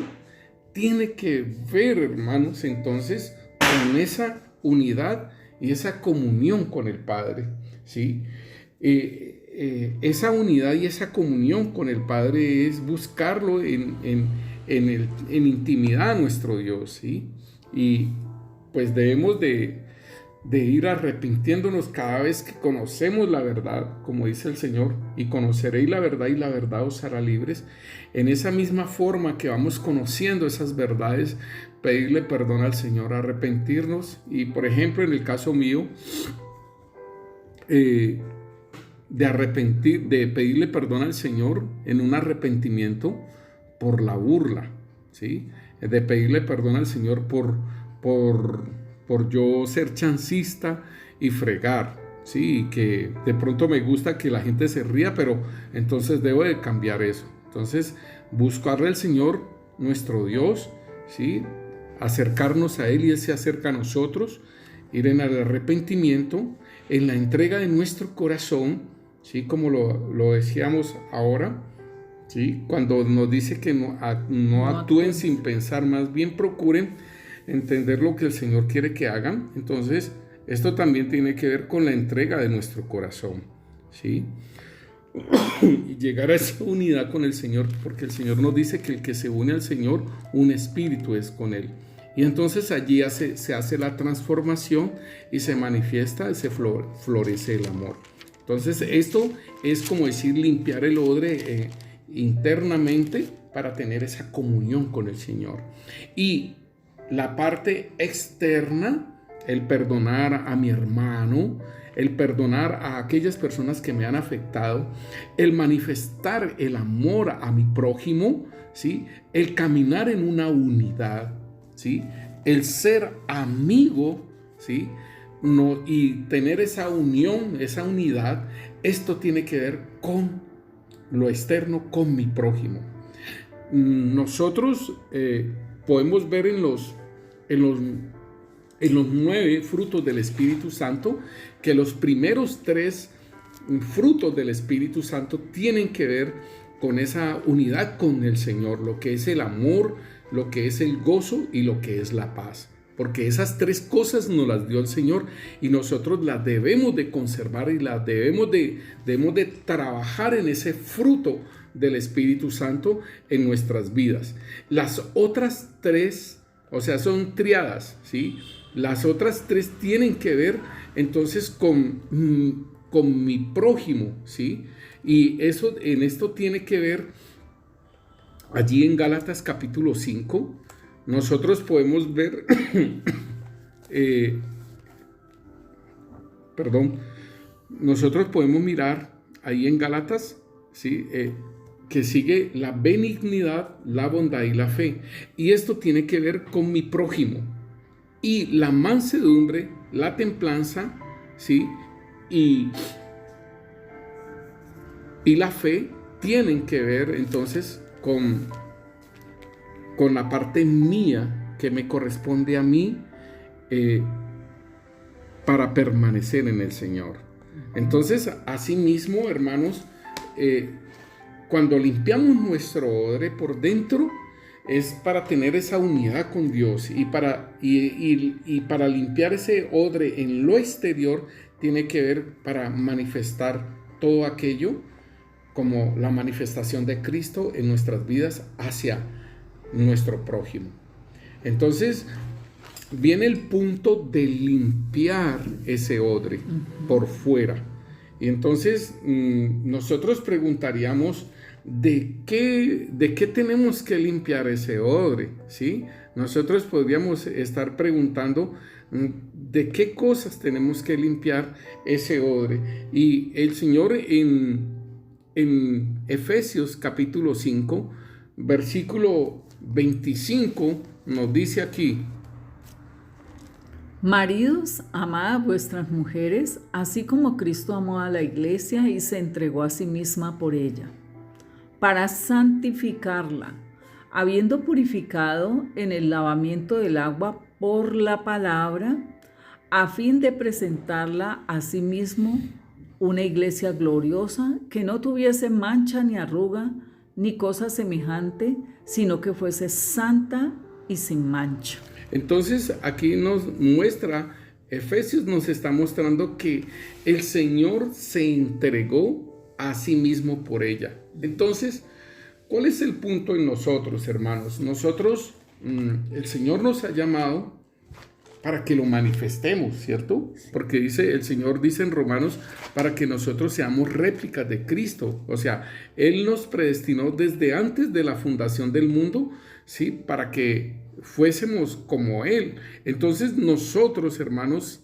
tiene que ver, hermanos, entonces, con esa unidad y esa comunión con el Padre, ¿sí? Esa unidad y esa comunión con el Padre es buscarlo en intimidad a nuestro Dios, ¿sí? Y pues debemos de de ir arrepintiéndonos cada vez que conocemos la verdad, como dice el Señor, y conoceréis la verdad os hará libres. En esa misma forma que vamos conociendo esas verdades, pedirle perdón al Señor, arrepentirnos. Y por ejemplo, en el caso mío, de pedirle perdón al Señor en un arrepentimiento por la burla, ¿sí? De pedirle perdón al Señor por yo ser chancista y fregar, ¿sí? Y que de pronto me gusta que la gente se ría, pero entonces debo de cambiar eso. Entonces, buscarle al Señor, nuestro Dios, ¿sí? Acercarnos a Él y Él se acerca a nosotros, ir en el arrepentimiento, en la entrega de nuestro corazón, ¿sí? Como lo decíamos ahora, ¿sí? Cuando nos dice que no actúen sin pensar, más bien procuren entender lo que el Señor quiere que hagan. Entonces, esto también tiene que ver con la entrega de nuestro corazón, ¿sí? Y llegar a esa unidad con el Señor, porque el Señor nos dice que el que se une al Señor, un espíritu es con Él. Y entonces allí se hace la transformación y se manifiesta, se florece el amor. Entonces esto es como decir limpiar el odre internamente para tener esa comunión con el Señor. Y la parte externa, el perdonar a mi hermano, el perdonar a aquellas personas que me han afectado, el manifestar el amor a mi prójimo, ¿sí? El caminar en una unidad, ¿sí? El ser amigo, ¿sí? No, y tener esa unión, esa unidad, esto tiene que ver con lo externo, con mi prójimo. Nosotros podemos ver en los 9 frutos del Espíritu Santo que los primeros 3 frutos del Espíritu Santo tienen que ver con esa unidad con el Señor, lo que es el amor, lo que es el gozo y lo que es la paz. Porque esas 3 cosas nos las dio el Señor y nosotros las debemos de conservar y las debemos de trabajar en ese fruto del Espíritu Santo en nuestras vidas. Las otras 3, o sea, son triadas, ¿sí? Las otras 3 tienen que ver entonces con mi prójimo, ¿sí? Y en esto tiene que ver allí en Gálatas capítulo 5. Nosotros podemos ver, nosotros podemos mirar ahí en Gálatas, ¿sí? Que sigue la benignidad, la bondad y la fe. Y esto tiene que ver con mi prójimo. Y la mansedumbre, la templanza, ¿sí? Y la fe tienen que ver entonces con la parte mía que me corresponde a mí para permanecer en el Señor. Entonces, asimismo, hermanos, cuando limpiamos nuestro odre por dentro, es para tener esa unidad con Dios y para limpiar ese odre en lo exterior, tiene que ver para manifestar todo aquello como la manifestación de Cristo en nuestras vidas hacia nuestro prójimo. Entonces viene el punto de limpiar ese odre por fuera. Y entonces nosotros preguntaríamos ¿de qué tenemos que limpiar ese odre? ¿Sí? Nosotros podríamos estar preguntando ¿de qué cosas tenemos que limpiar ese odre? Y el Señor en Efesios capítulo 5, versículo 25 nos dice aquí: Maridos, amad a vuestras mujeres, así como Cristo amó a la iglesia y se entregó a sí misma por ella, para santificarla, habiendo purificado en el lavamiento del agua por la palabra, a fin de presentarla a sí mismo una iglesia gloriosa, que no tuviese mancha ni arruga, ni cosa semejante, sino que fuese santa y sin mancha. Entonces aquí nos muestra, Efesios nos está mostrando que el Señor se entregó a sí mismo por ella. Entonces, ¿cuál es el punto en nosotros, hermanos? Nosotros, el Señor nos ha llamado para que lo manifestemos, ¿cierto? Porque el Señor dice en Romanos, para que nosotros seamos réplicas de Cristo. O sea, Él nos predestinó desde antes de la fundación del mundo, ¿sí? Para que fuésemos como Él. Entonces nosotros, hermanos,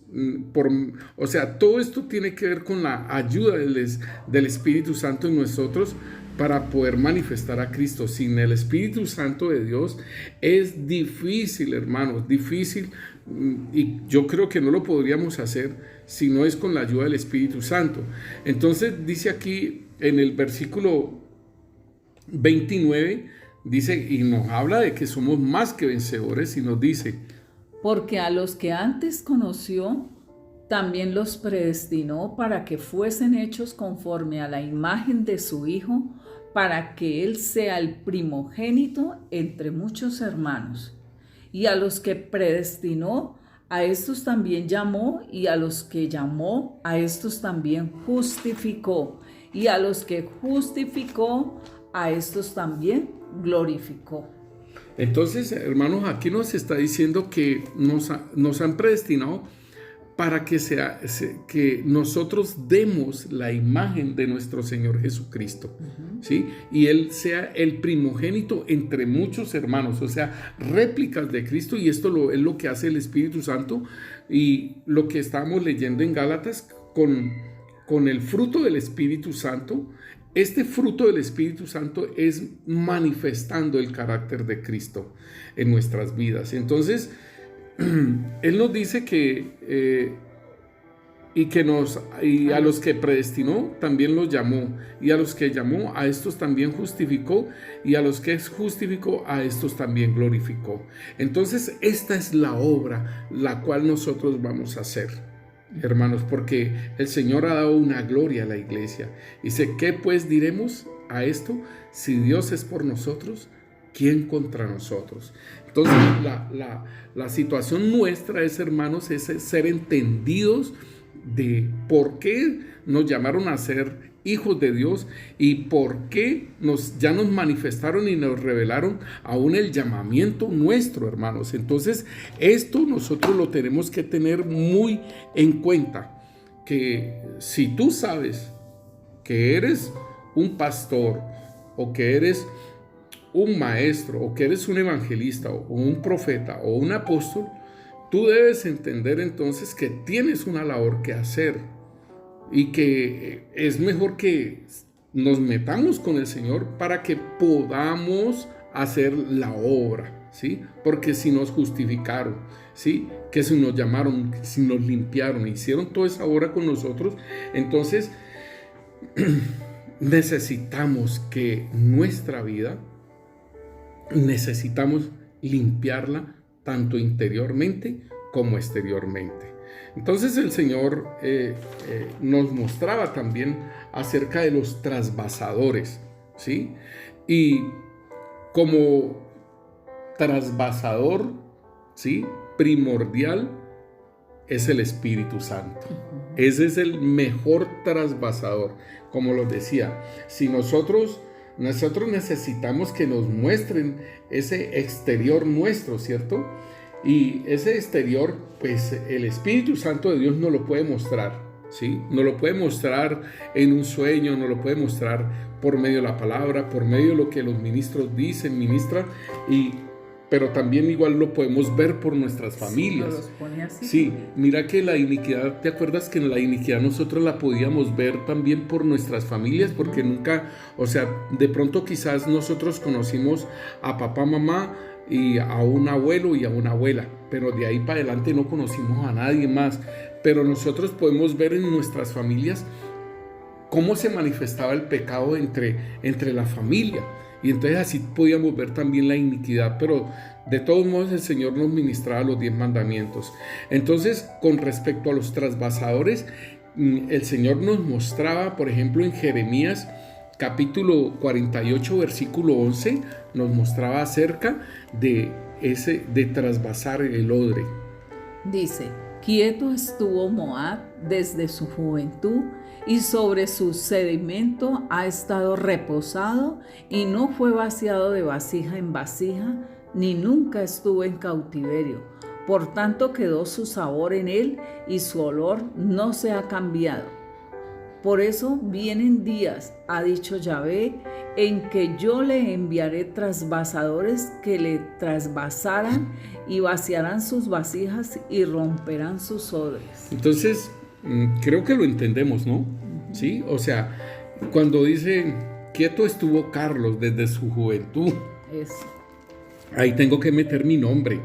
o sea, todo esto tiene que ver con la ayuda del Espíritu Santo en nosotros para poder manifestar a Cristo. Sin el Espíritu Santo de Dios es difícil, hermanos, difícil, y yo creo que no lo podríamos hacer si no es con la ayuda del Espíritu Santo. Entonces dice aquí en el versículo 29, dice, y nos habla de que somos más que vencedores, y nos dice: porque a los que antes conoció, también los predestinó para que fuesen hechos conforme a la imagen de su Hijo, para que Él sea el primogénito entre muchos hermanos. Y a los que predestinó, a estos también llamó, y a los que llamó, a estos también justificó, y a los que justificó, a estos también glorificó. Entonces, hermanos, aquí nos está diciendo que nos han predestinado para que nosotros demos la imagen de nuestro Señor Jesucristo, ¿sí? Y Él sea el primogénito entre muchos hermanos, o sea, réplicas de Cristo, y esto es lo que hace el Espíritu Santo, y lo que estábamos leyendo en Gálatas con el fruto del Espíritu Santo. Este fruto del Espíritu Santo es manifestando el carácter de Cristo en nuestras vidas. Entonces, Él nos dice que a los que predestinó también los llamó, y a los que llamó a estos también justificó, y a los que justificó a estos también glorificó. Entonces esta es la obra la cual nosotros vamos a hacer, hermanos, porque el Señor ha dado una gloria a la iglesia. Dice: ¿qué pues diremos a esto? Si Dios es por nosotros, ¿quién contra nosotros? Entonces la situación nuestra es, hermanos, es ser entendidos de por qué nos llamaron a ser hijos de Dios, y por qué ya nos manifestaron y nos revelaron aún el llamamiento nuestro, hermanos. Entonces esto nosotros lo tenemos que tener muy en cuenta, que si tú sabes que eres un pastor, o que eres un maestro, o que eres un evangelista, o un profeta, o un apóstol, tú debes entender entonces que tienes una labor que hacer, y que es mejor que nos metamos con el Señor para que podamos hacer la obra, ¿sí? Porque si nos justificaron, ¿sí? Que si nos llamaron, si nos limpiaron, hicieron toda esa obra con nosotros, entonces necesitamos que nuestra vida, necesitamos limpiarla tanto interiormente como exteriormente. Entonces el Señor nos mostraba también acerca de los trasvasadores, ¿sí? Y como trasvasador, ¿sí?, primordial es el Espíritu Santo. Ese es el mejor trasvasador. Como lo decía, si nosotros necesitamos que nos muestren ese exterior nuestro, ¿cierto? Y ese exterior, pues el Espíritu Santo de Dios nos lo puede mostrar, ¿sí? Nos lo puede mostrar en un sueño, nos lo puede mostrar por medio de la palabra, por medio de lo que los ministros dicen, ministran, pero también igual lo podemos ver por nuestras familias. Sí, nos los pone así. Sí, mira que la iniquidad, ¿te acuerdas que en la iniquidad nosotros la podíamos ver también por nuestras familias? Porque nunca, o sea, de pronto quizás nosotros conocimos a papá, mamá, y a un abuelo y a una abuela, pero de ahí para adelante no conocimos a nadie más. Pero nosotros podemos ver en nuestras familias cómo se manifestaba el pecado entre la familia, y entonces así podíamos ver también la iniquidad. Pero de todos modos el Señor nos ministraba los 10 mandamientos. Entonces, con respecto a los trasvasadores, el Señor nos mostraba, por ejemplo, en Jeremías capítulo 48, versículo 11, nos mostraba acerca de trasvasar el odre. Dice: quieto estuvo Moab desde su juventud, y sobre su sedimento ha estado reposado, y no fue vaciado de vasija en vasija, ni nunca estuvo en cautiverio. Por tanto quedó su sabor en él y su olor no se ha cambiado. Por eso vienen días, ha dicho Yahvé, en que yo le enviaré trasvasadores que le trasvasarán y vaciarán sus vasijas y romperán sus odres. Entonces, creo que lo entendemos, ¿no? Sí, o sea, cuando dice, quieto estuvo Carlos desde su juventud. Eso. Ahí tengo que meter mi nombre,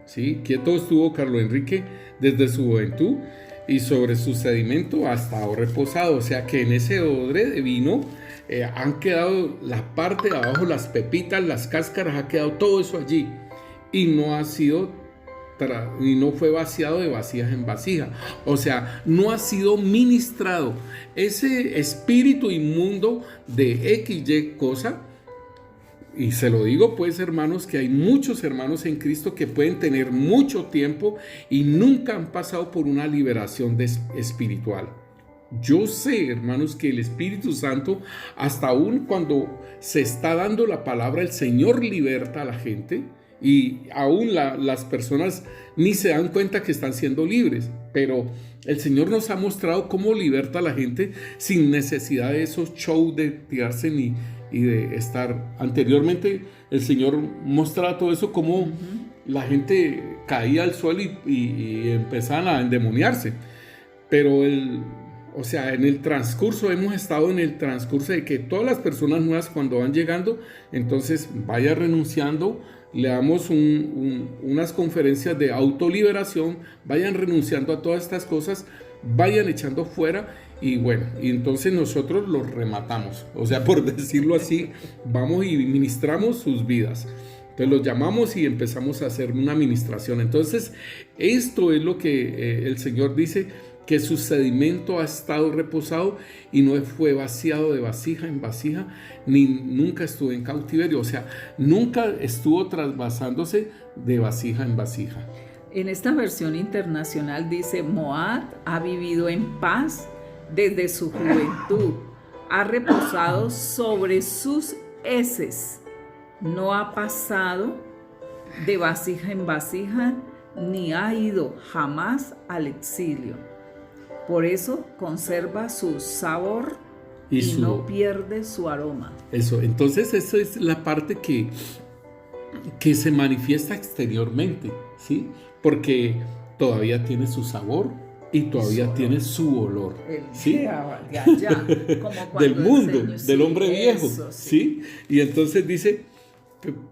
¿sí? Quieto estuvo Carlos Enrique desde su juventud y sobre su sedimento hasta ahora reposado. O sea que en ese odre de vino han quedado la parte de abajo, las pepitas, las cáscaras, ha quedado todo eso allí. Y no ha sido, y no fue vaciado de vasijas en vasija. O sea, no ha sido ministrado. Ese espíritu inmundo de XY cosa. Y se lo digo pues, hermanos, que hay muchos hermanos en Cristo que pueden tener mucho tiempo y nunca han pasado por una liberación espiritual. Yo sé, hermanos, que el Espíritu Santo, hasta aún cuando se está dando la palabra, el Señor liberta a la gente y aún las personas ni se dan cuenta que están siendo libres. Pero el Señor nos ha mostrado cómo liberta a la gente sin necesidad de esos shows de tirarse y de estar. Anteriormente el Señor mostraba todo eso, como la gente caía al suelo y empezaban a endemoniarse. Pero o sea, en el transcurso, hemos estado en el transcurso de que todas las personas nuevas cuando van llegando, entonces vaya renunciando, le damos unas conferencias de autoliberación, vayan renunciando a todas estas cosas, vayan echando fuera. Y bueno, y entonces nosotros los rematamos, o sea, por decirlo así, vamos y ministramos sus vidas. Entonces los llamamos y empezamos a hacer una ministración. Entonces esto es lo que el Señor dice, que su sedimento ha estado reposado y no fue vaciado de vasija en vasija, ni nunca estuvo en cautiverio, o sea, nunca estuvo trasvasándose de vasija en vasija. En esta versión internacional dice, Moab ha vivido en paz desde su juventud, ha reposado sobre sus heces, no ha pasado de vasija en vasija, ni ha ido jamás al exilio. Por eso conserva su sabor y no pierde su aroma. Eso, entonces eso es la parte que se manifiesta exteriormente, ¿sí? Porque todavía tiene su sabor y todavía tiene su olor, ¿sí? Del mundo, del hombre viejo, ¿sí? Y entonces dice,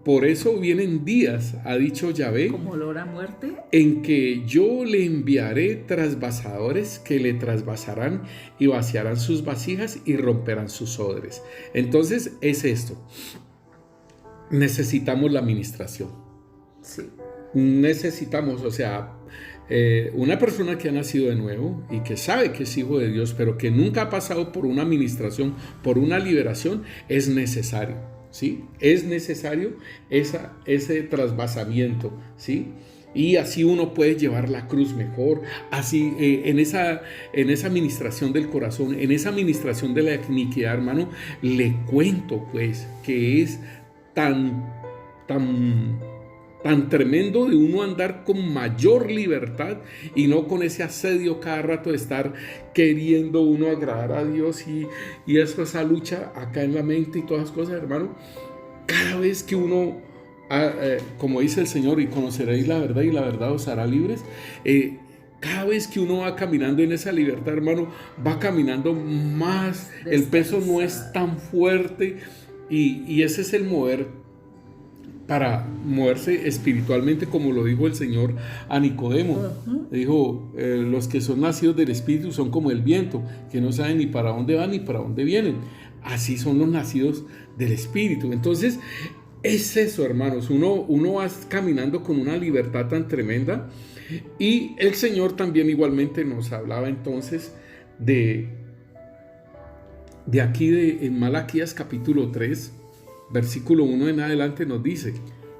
por eso vienen días, ha dicho Yahvé, como olor a muerte, en que yo le enviaré trasvasadores que le trasvasarán y vaciarán sus vasijas y romperán sus odres. Entonces es esto. Necesitamos la administración. Sí. Necesitamos, o sea, una persona que ha nacido de nuevo y que sabe que es hijo de Dios, pero que nunca ha pasado por una administración, por una liberación, es necesario, ¿sí? Es necesario ese trasvasamiento, ¿sí? Y así uno puede llevar la cruz mejor, así en esa administración del corazón, en esa administración de la iniquidad, hermano, le cuento pues que es tan tremendo de uno andar con mayor libertad y no con ese asedio cada rato de estar queriendo uno agradar a Dios y esa lucha acá en la mente y todas las cosas, hermano. Cada vez que uno, como dice el Señor, y conoceréis la verdad y la verdad os hará libres, cada vez que uno va caminando en esa libertad, hermano, va caminando más, el peso no es tan fuerte y ese es el mover. Para moverse espiritualmente, como lo dijo el Señor a Nicodemo. Dijo, los que son nacidos del Espíritu son como el viento, que no saben ni para dónde van ni para dónde vienen. Así son los nacidos del Espíritu. Entonces, es eso, hermanos. Uno va caminando con una libertad tan tremenda. Y el Señor también igualmente nos hablaba entonces de aquí en Malaquías capítulo 3, versículo 1 en adelante nos dice: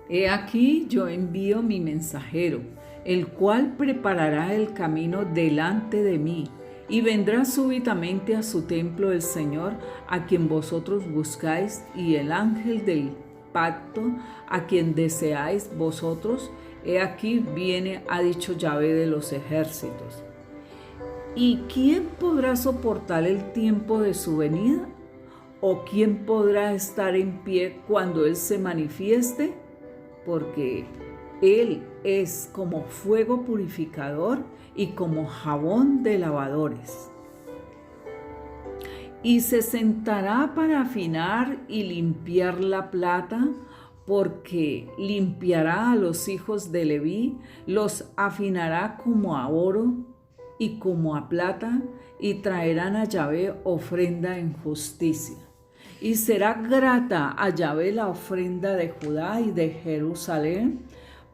He aquí yo envío mi mensajero, el cual preparará el camino delante de mí, y vendrá súbitamente a su templo el Señor, a quien vosotros buscáis, y el ángel del pacto, a quien deseáis vosotros, He aquí viene, ha dicho Yahvé de los ejércitos. ¿Y quién podrá soportar el tiempo de su venida? ¿O quién podrá estar en pie cuando Él se manifieste? Porque Él es como fuego purificador y como jabón de lavadores. Y se sentará para afinar y limpiar la plata, porque limpiará a los hijos de Leví, los afinará como a oro y como a plata, y traerán a Yahvé ofrenda en justicia. Y será grata a Yahvé la ofrenda de Judá y de Jerusalén,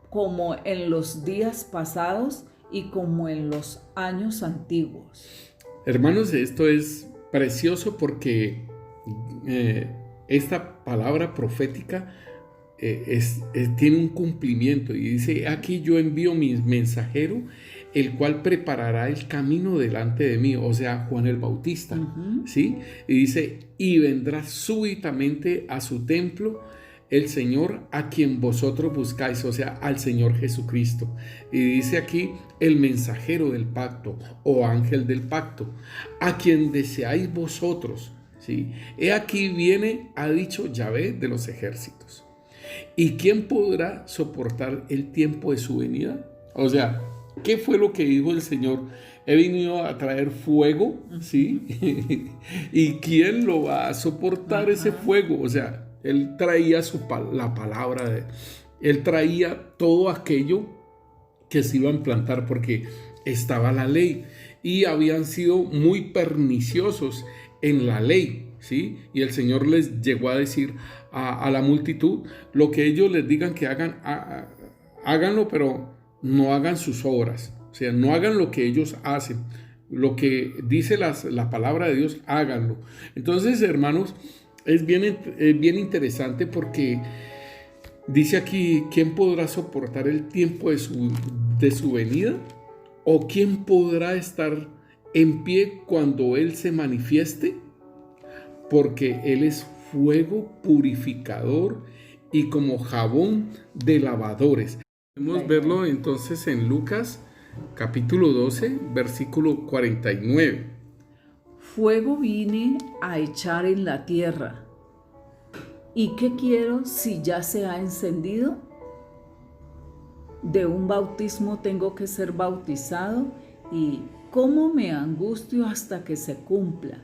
como en los días pasados y como en los años antiguos. Hermanos, esto es precioso porque esta palabra profética tiene un cumplimiento, y dice: aquí yo envío mi mensajero, el cual preparará el camino delante de mí, o sea, Juan el Bautista. ¿Sí? Y dice: y vendrá súbitamente a su templo el Señor a quien vosotros buscáis, o sea, al Señor Jesucristo. Y dice aquí: el mensajero del pacto, o ángel del pacto, a quien deseáis vosotros. ¿Sí? He aquí viene, ha dicho Yahvé de los ejércitos. ¿Y quién podrá soportar el tiempo de su venida? O sea, ¿qué fue lo que dijo el Señor? He venido a traer fuego, ¿sí? ¿Y quién lo va a soportar ese fuego? O sea, Él traía la palabra, Él traía todo aquello que se iba a implantar, porque estaba la ley y habían sido muy perniciosos en la ley, ¿sí? Y el Señor les llegó a decir a la multitud: lo que ellos les digan que hagan, háganlo, pero no hagan sus obras, o sea, no hagan lo que ellos hacen, lo que dice la palabra de Dios, háganlo. Entonces, hermanos, es bien interesante, porque dice aquí: ¿quién podrá soportar el tiempo de su venida? ¿O quién podrá estar en pie cuando Él se manifieste? Porque Él es fuego purificador y como jabón de lavadores. Podemos verlo entonces en Lucas capítulo 12, versículo 49. Fuego vine a echar en la tierra. ¿Y qué quiero si ya se ha encendido? De un bautismo tengo que ser bautizado, y ¿cómo me angustio hasta que se cumpla?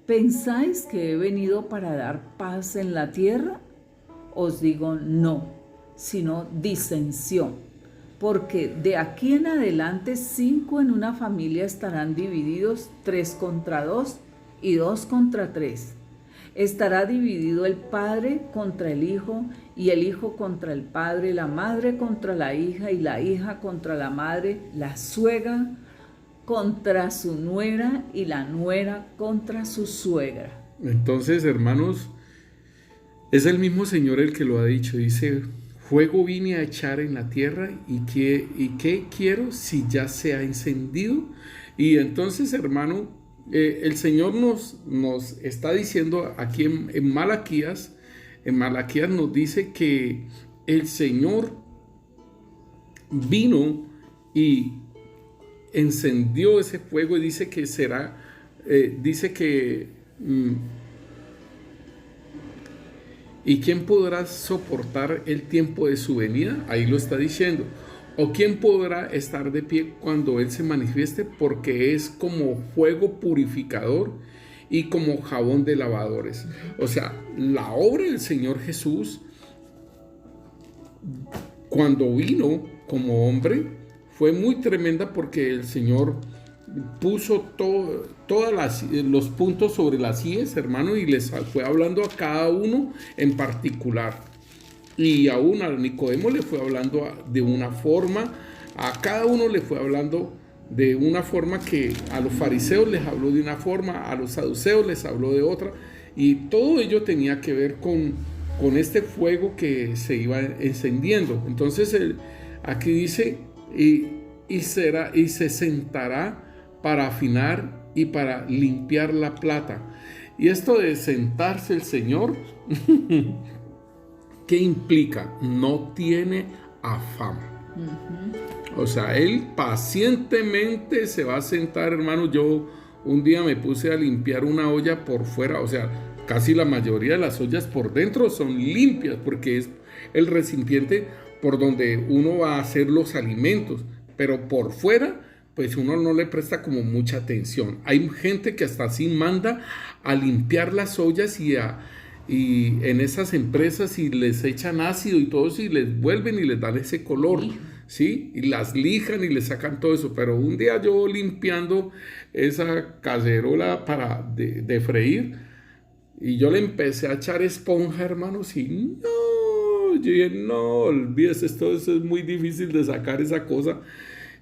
¿Pensáis que he venido para dar paz en la tierra? Os digo no, sino disensión, porque de aquí en adelante 5 en una familia estarán divididos, 3 contra 2 y 2 contra 3. Estará dividido el padre contra el hijo, y el hijo contra el padre, la madre contra la hija, y la hija contra la madre, la suegra contra su nuera, y la nuera contra su suegra. Entonces, hermanos, es el mismo Señor el que lo ha dicho. Dice: fuego vine a echar en la tierra, ¿y qué quiero si ya se ha encendido? Y entonces, hermano, el Señor nos está diciendo aquí en Malaquías nos dice que el Señor vino y encendió ese fuego, y dice que ¿y quién podrá soportar el tiempo de su venida? Ahí lo está diciendo. ¿O quién podrá estar de pie cuando Él se manifieste? Porque es como fuego purificador y como jabón de lavadores. O sea, la obra del Señor Jesús, cuando vino como hombre, fue muy tremenda, porque el Señor puso todos los puntos sobre las íes, hermano, y les fue hablando a cada uno en particular. Y aún a Nicodemo le fue hablando de una forma, a cada uno le fue hablando de una forma, que a los fariseos les habló de una forma, a los saduceos les habló de otra, y todo ello tenía que ver con este fuego que se iba encendiendo. Entonces aquí dice: y se sentará para afinar y para limpiar la plata. Y esto de sentarse el Señor, ¿qué implica? No tiene afán. O sea, Él pacientemente se va a sentar, hermano. Yo un día me puse a limpiar una olla por fuera, o sea, casi la mayoría de las ollas por dentro son limpias porque es el recipiente por donde uno va a hacer los alimentos, pero por fuera pues uno no le presta como mucha atención. Hay gente que hasta así manda a limpiar las ollas y en esas empresas y les echan ácido y todo eso y les vuelven y les dan ese color, ¿sí? Y las lijan y les sacan todo eso. Pero un día yo limpiando esa cacerola de freír y yo le empecé a echar esponja, hermanos, y no, yo dije, no, olvídese, esto es muy difícil de sacar esa cosa.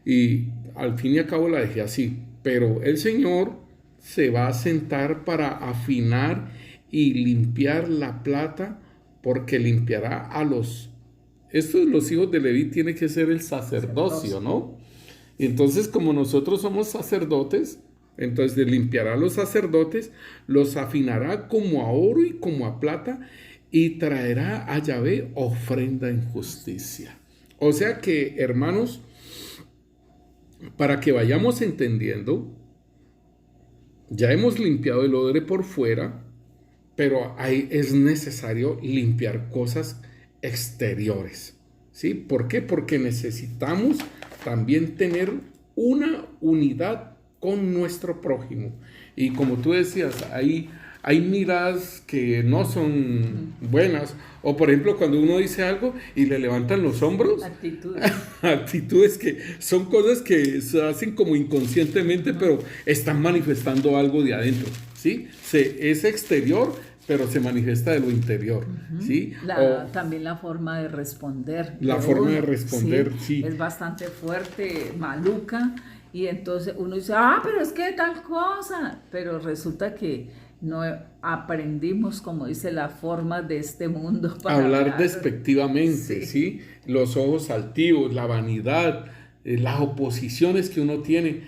Y al fin y al cabo la dejé así. Pero el Señor se va a sentar para afinar y limpiar la plata, porque limpiará a los hijos de Leví. Tiene que ser el sacerdocio, ¿no? Y entonces, como nosotros somos sacerdotes, entonces limpiará a los sacerdotes, los afinará como a oro y como a plata, y traerá a Yahvé ofrenda en justicia. O sea que, hermanos, para que vayamos entendiendo, ya hemos limpiado el odre por fuera, pero ahí es necesario limpiar cosas exteriores, ¿sí? ¿Por qué? Porque necesitamos también tener una unidad con nuestro prójimo. Y como tú decías, hay miradas que no son buenas. O por ejemplo, cuando uno dice algo y le levantan los hombros. Actitudes. Actitudes que son cosas que se hacen como inconscientemente, pero están manifestando algo de adentro, ¿sí? Es exterior, pero se manifiesta de lo interior, ¿sí? También la forma de responder. La forma de responder, sí. Es bastante fuerte, maluca, y entonces uno dice, pero es que tal cosa, pero resulta que no aprendimos, como dice, la forma de este mundo para hablar despectivamente, ¿sí? Los ojos altivos, la vanidad, las oposiciones que uno tiene,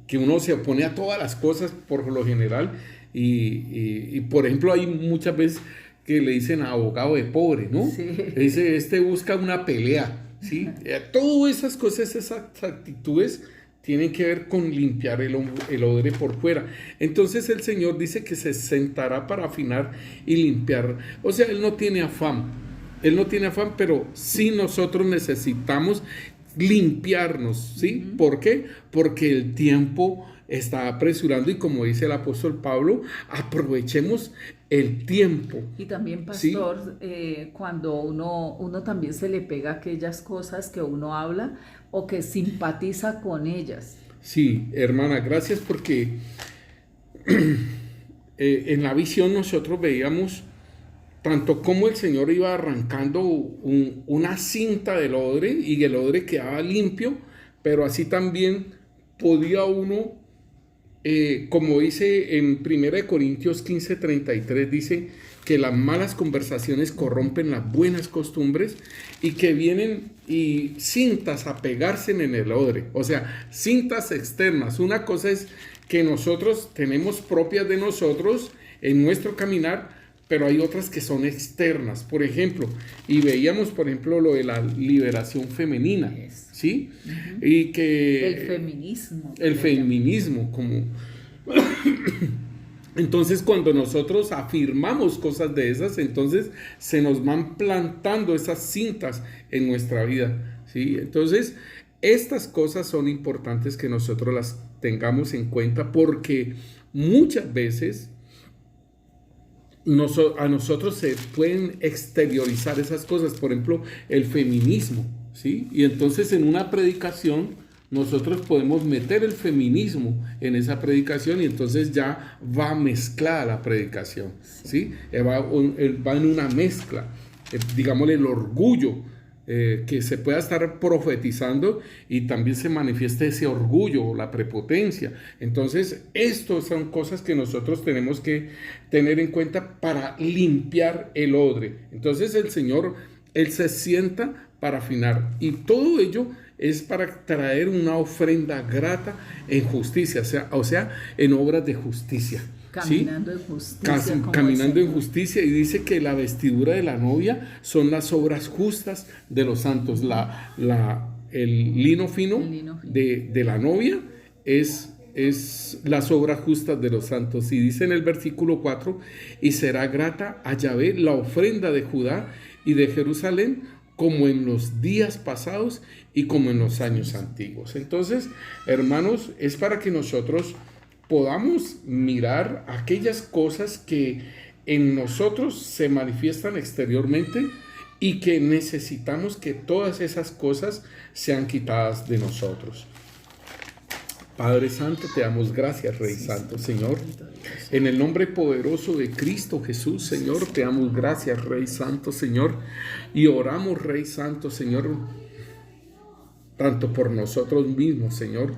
que uno se opone a todas las cosas por lo general, y por ejemplo hay muchas veces que le dicen abogado de pobre, ¿no? Sí. Este busca una pelea, ¿sí? Todas esas cosas, esas actitudes tienen que ver con limpiar el odre por fuera. Entonces el Señor dice que se sentará para afinar y limpiar. O sea, Él no tiene afán. Él no tiene afán, pero sí nosotros necesitamos limpiarnos, ¿sí? ¿Por qué? Porque el tiempo está apresurando y, como dice el apóstol Pablo, aprovechemos el tiempo. Y también, pastor, ¿sí? Cuando uno también se le pega aquellas cosas que uno habla o que simpatiza con ellas. Sí, hermana, gracias, porque en la visión nosotros veíamos tanto como el Señor iba arrancando una cinta del odre y el odre quedaba limpio, pero así también podía uno, como dice en 1 Corintios 15:33, dice que las malas conversaciones corrompen las buenas costumbres y que vienen y cintas a pegarse en el odre, o sea, cintas externas. Una cosa es que nosotros tenemos propias de nosotros en nuestro caminar, pero hay otras que son externas. Por ejemplo, y veíamos, por ejemplo, lo de la liberación femenina, ¿sí? Y que el feminismo. El feminismo, como... Entonces, cuando nosotros afirmamos cosas de esas, entonces se nos van plantando esas cintas en nuestra vida, ¿sí? Entonces, estas cosas son importantes que nosotros las tengamos en cuenta, porque muchas veces a nosotros se pueden exteriorizar esas cosas, por ejemplo, el feminismo, ¿sí? Y entonces en una predicación nosotros podemos meter el feminismo en esa predicación y entonces ya va mezclada la predicación, ¿sí? Va en una mezcla, digámosle el orgullo, que se pueda estar profetizando y también se manifieste ese orgullo, la prepotencia. Entonces, estas son cosas que nosotros tenemos que tener en cuenta para limpiar el odre. Entonces, el Señor, Él se sienta para afinar, y todo ello es para traer una ofrenda grata en justicia, o sea, en obras de justicia. Caminando en justicia. Caminando en justicia, y dice que la vestidura de la novia son las obras justas de los santos. El lino fino, de la novia es las obras justas de los santos. Y dice en el versículo 4: y será grata a Yahvé la ofrenda de Judá y de Jerusalén, como en los días pasados y como en los años antiguos. Entonces, hermanos, es para que nosotros podamos mirar aquellas cosas que en nosotros se manifiestan exteriormente y que necesitamos que todas esas cosas sean quitadas de nosotros. Padre Santo, te damos gracias, Rey Santo, Señor. En el nombre poderoso de Cristo Jesús, Señor, te damos gracias, Rey Santo, Señor. Y oramos, Rey Santo, Señor, tanto por nosotros mismos, Señor,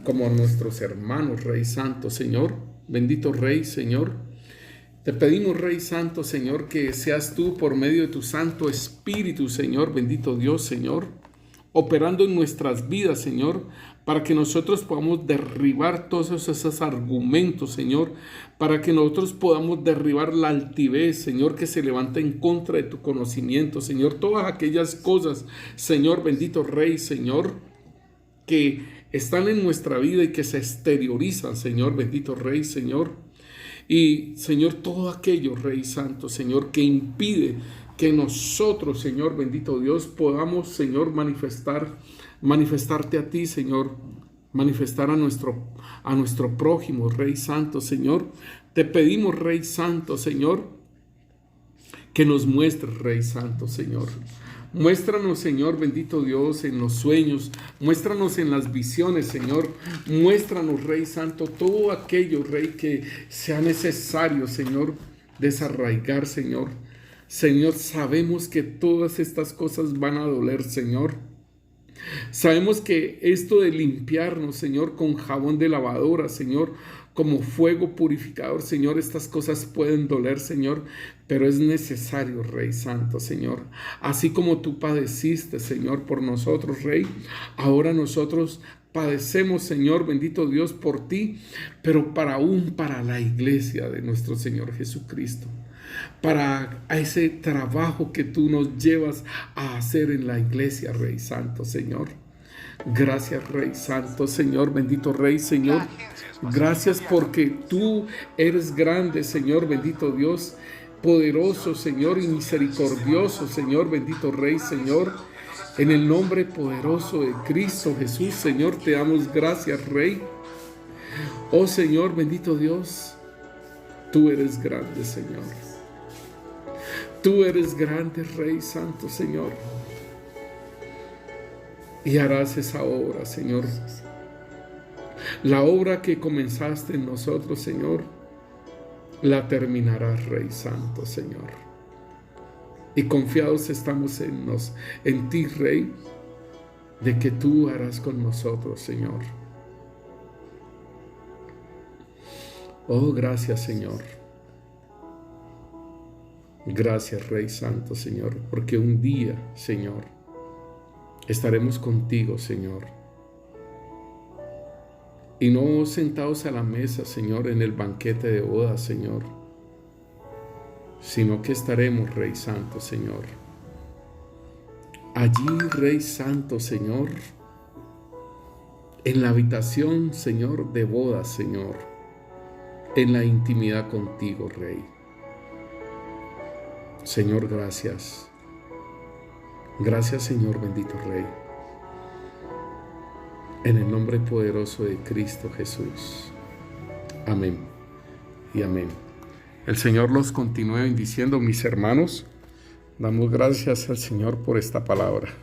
como a nuestros hermanos, Rey Santo, Señor. Bendito Rey, Señor. Te pedimos, Rey Santo, Señor, que seas tú por medio de tu Santo Espíritu, Señor, bendito Dios, Señor, operando en nuestras vidas, Señor, para que nosotros podamos derribar todos esos argumentos, Señor, para que nosotros podamos derribar la altivez, Señor, que se levanta en contra de tu conocimiento, Señor, todas aquellas cosas, Señor, bendito Rey, Señor, que están en nuestra vida y que se exteriorizan, Señor, bendito Rey, Señor, y Señor, todo aquello, Rey Santo, Señor, que impide que nosotros, Señor, bendito Dios, podamos, Señor, manifestarte a ti, Señor, manifestar a nuestro prójimo, Rey Santo, Señor. Te pedimos, Rey Santo, Señor, que nos muestres, Rey Santo, Señor. Muéstranos, Señor, bendito Dios, en los sueños. Muéstranos en las visiones, Señor. Muéstranos, Rey Santo, todo aquello, Rey, que sea necesario, Señor, desarraigar, Señor. Señor, sabemos que todas estas cosas van a doler, Señor. Sabemos que esto de limpiarnos, Señor, con jabón de lavadora, Señor, como fuego purificador, Señor, estas cosas pueden doler, Señor, pero es necesario, Rey Santo, Señor. Así como tú padeciste, Señor, por nosotros, Rey, ahora nosotros padecemos, Señor, bendito Dios, por ti, pero para la iglesia de nuestro Señor Jesucristo. Para ese trabajo que tú nos llevas a hacer en la iglesia, Rey Santo, Señor. Gracias, Rey Santo, Señor, bendito Rey, Señor. Gracias porque tú eres grande, Señor, bendito Dios, poderoso, Señor, y misericordioso, Señor, bendito Rey, Señor. En el nombre poderoso de Cristo Jesús, Señor, te damos gracias, Rey. Oh, Señor, bendito Dios, tú eres grande, Señor. Tú eres grande, Rey Santo, Señor. Y harás esa obra, Señor. La obra que comenzaste en nosotros, Señor, la terminarás, Rey Santo, Señor. Y confiados estamos en ti, Rey, de que tú harás con nosotros, Señor. Oh, gracias, Señor. Gracias, Rey Santo, Señor, porque un día, Señor, estaremos contigo, Señor. Y no sentados a la mesa, Señor, en el banquete de boda, Señor, sino que estaremos, Rey Santo, Señor. Allí, Rey Santo, Señor, en la habitación, Señor, de boda, Señor, en la intimidad contigo, Rey. Señor, gracias. Gracias, Señor, bendito Rey. En el nombre poderoso de Cristo Jesús. Amén y amén. El Señor los continúe bendiciendo, mis hermanos. Damos gracias al Señor por esta palabra.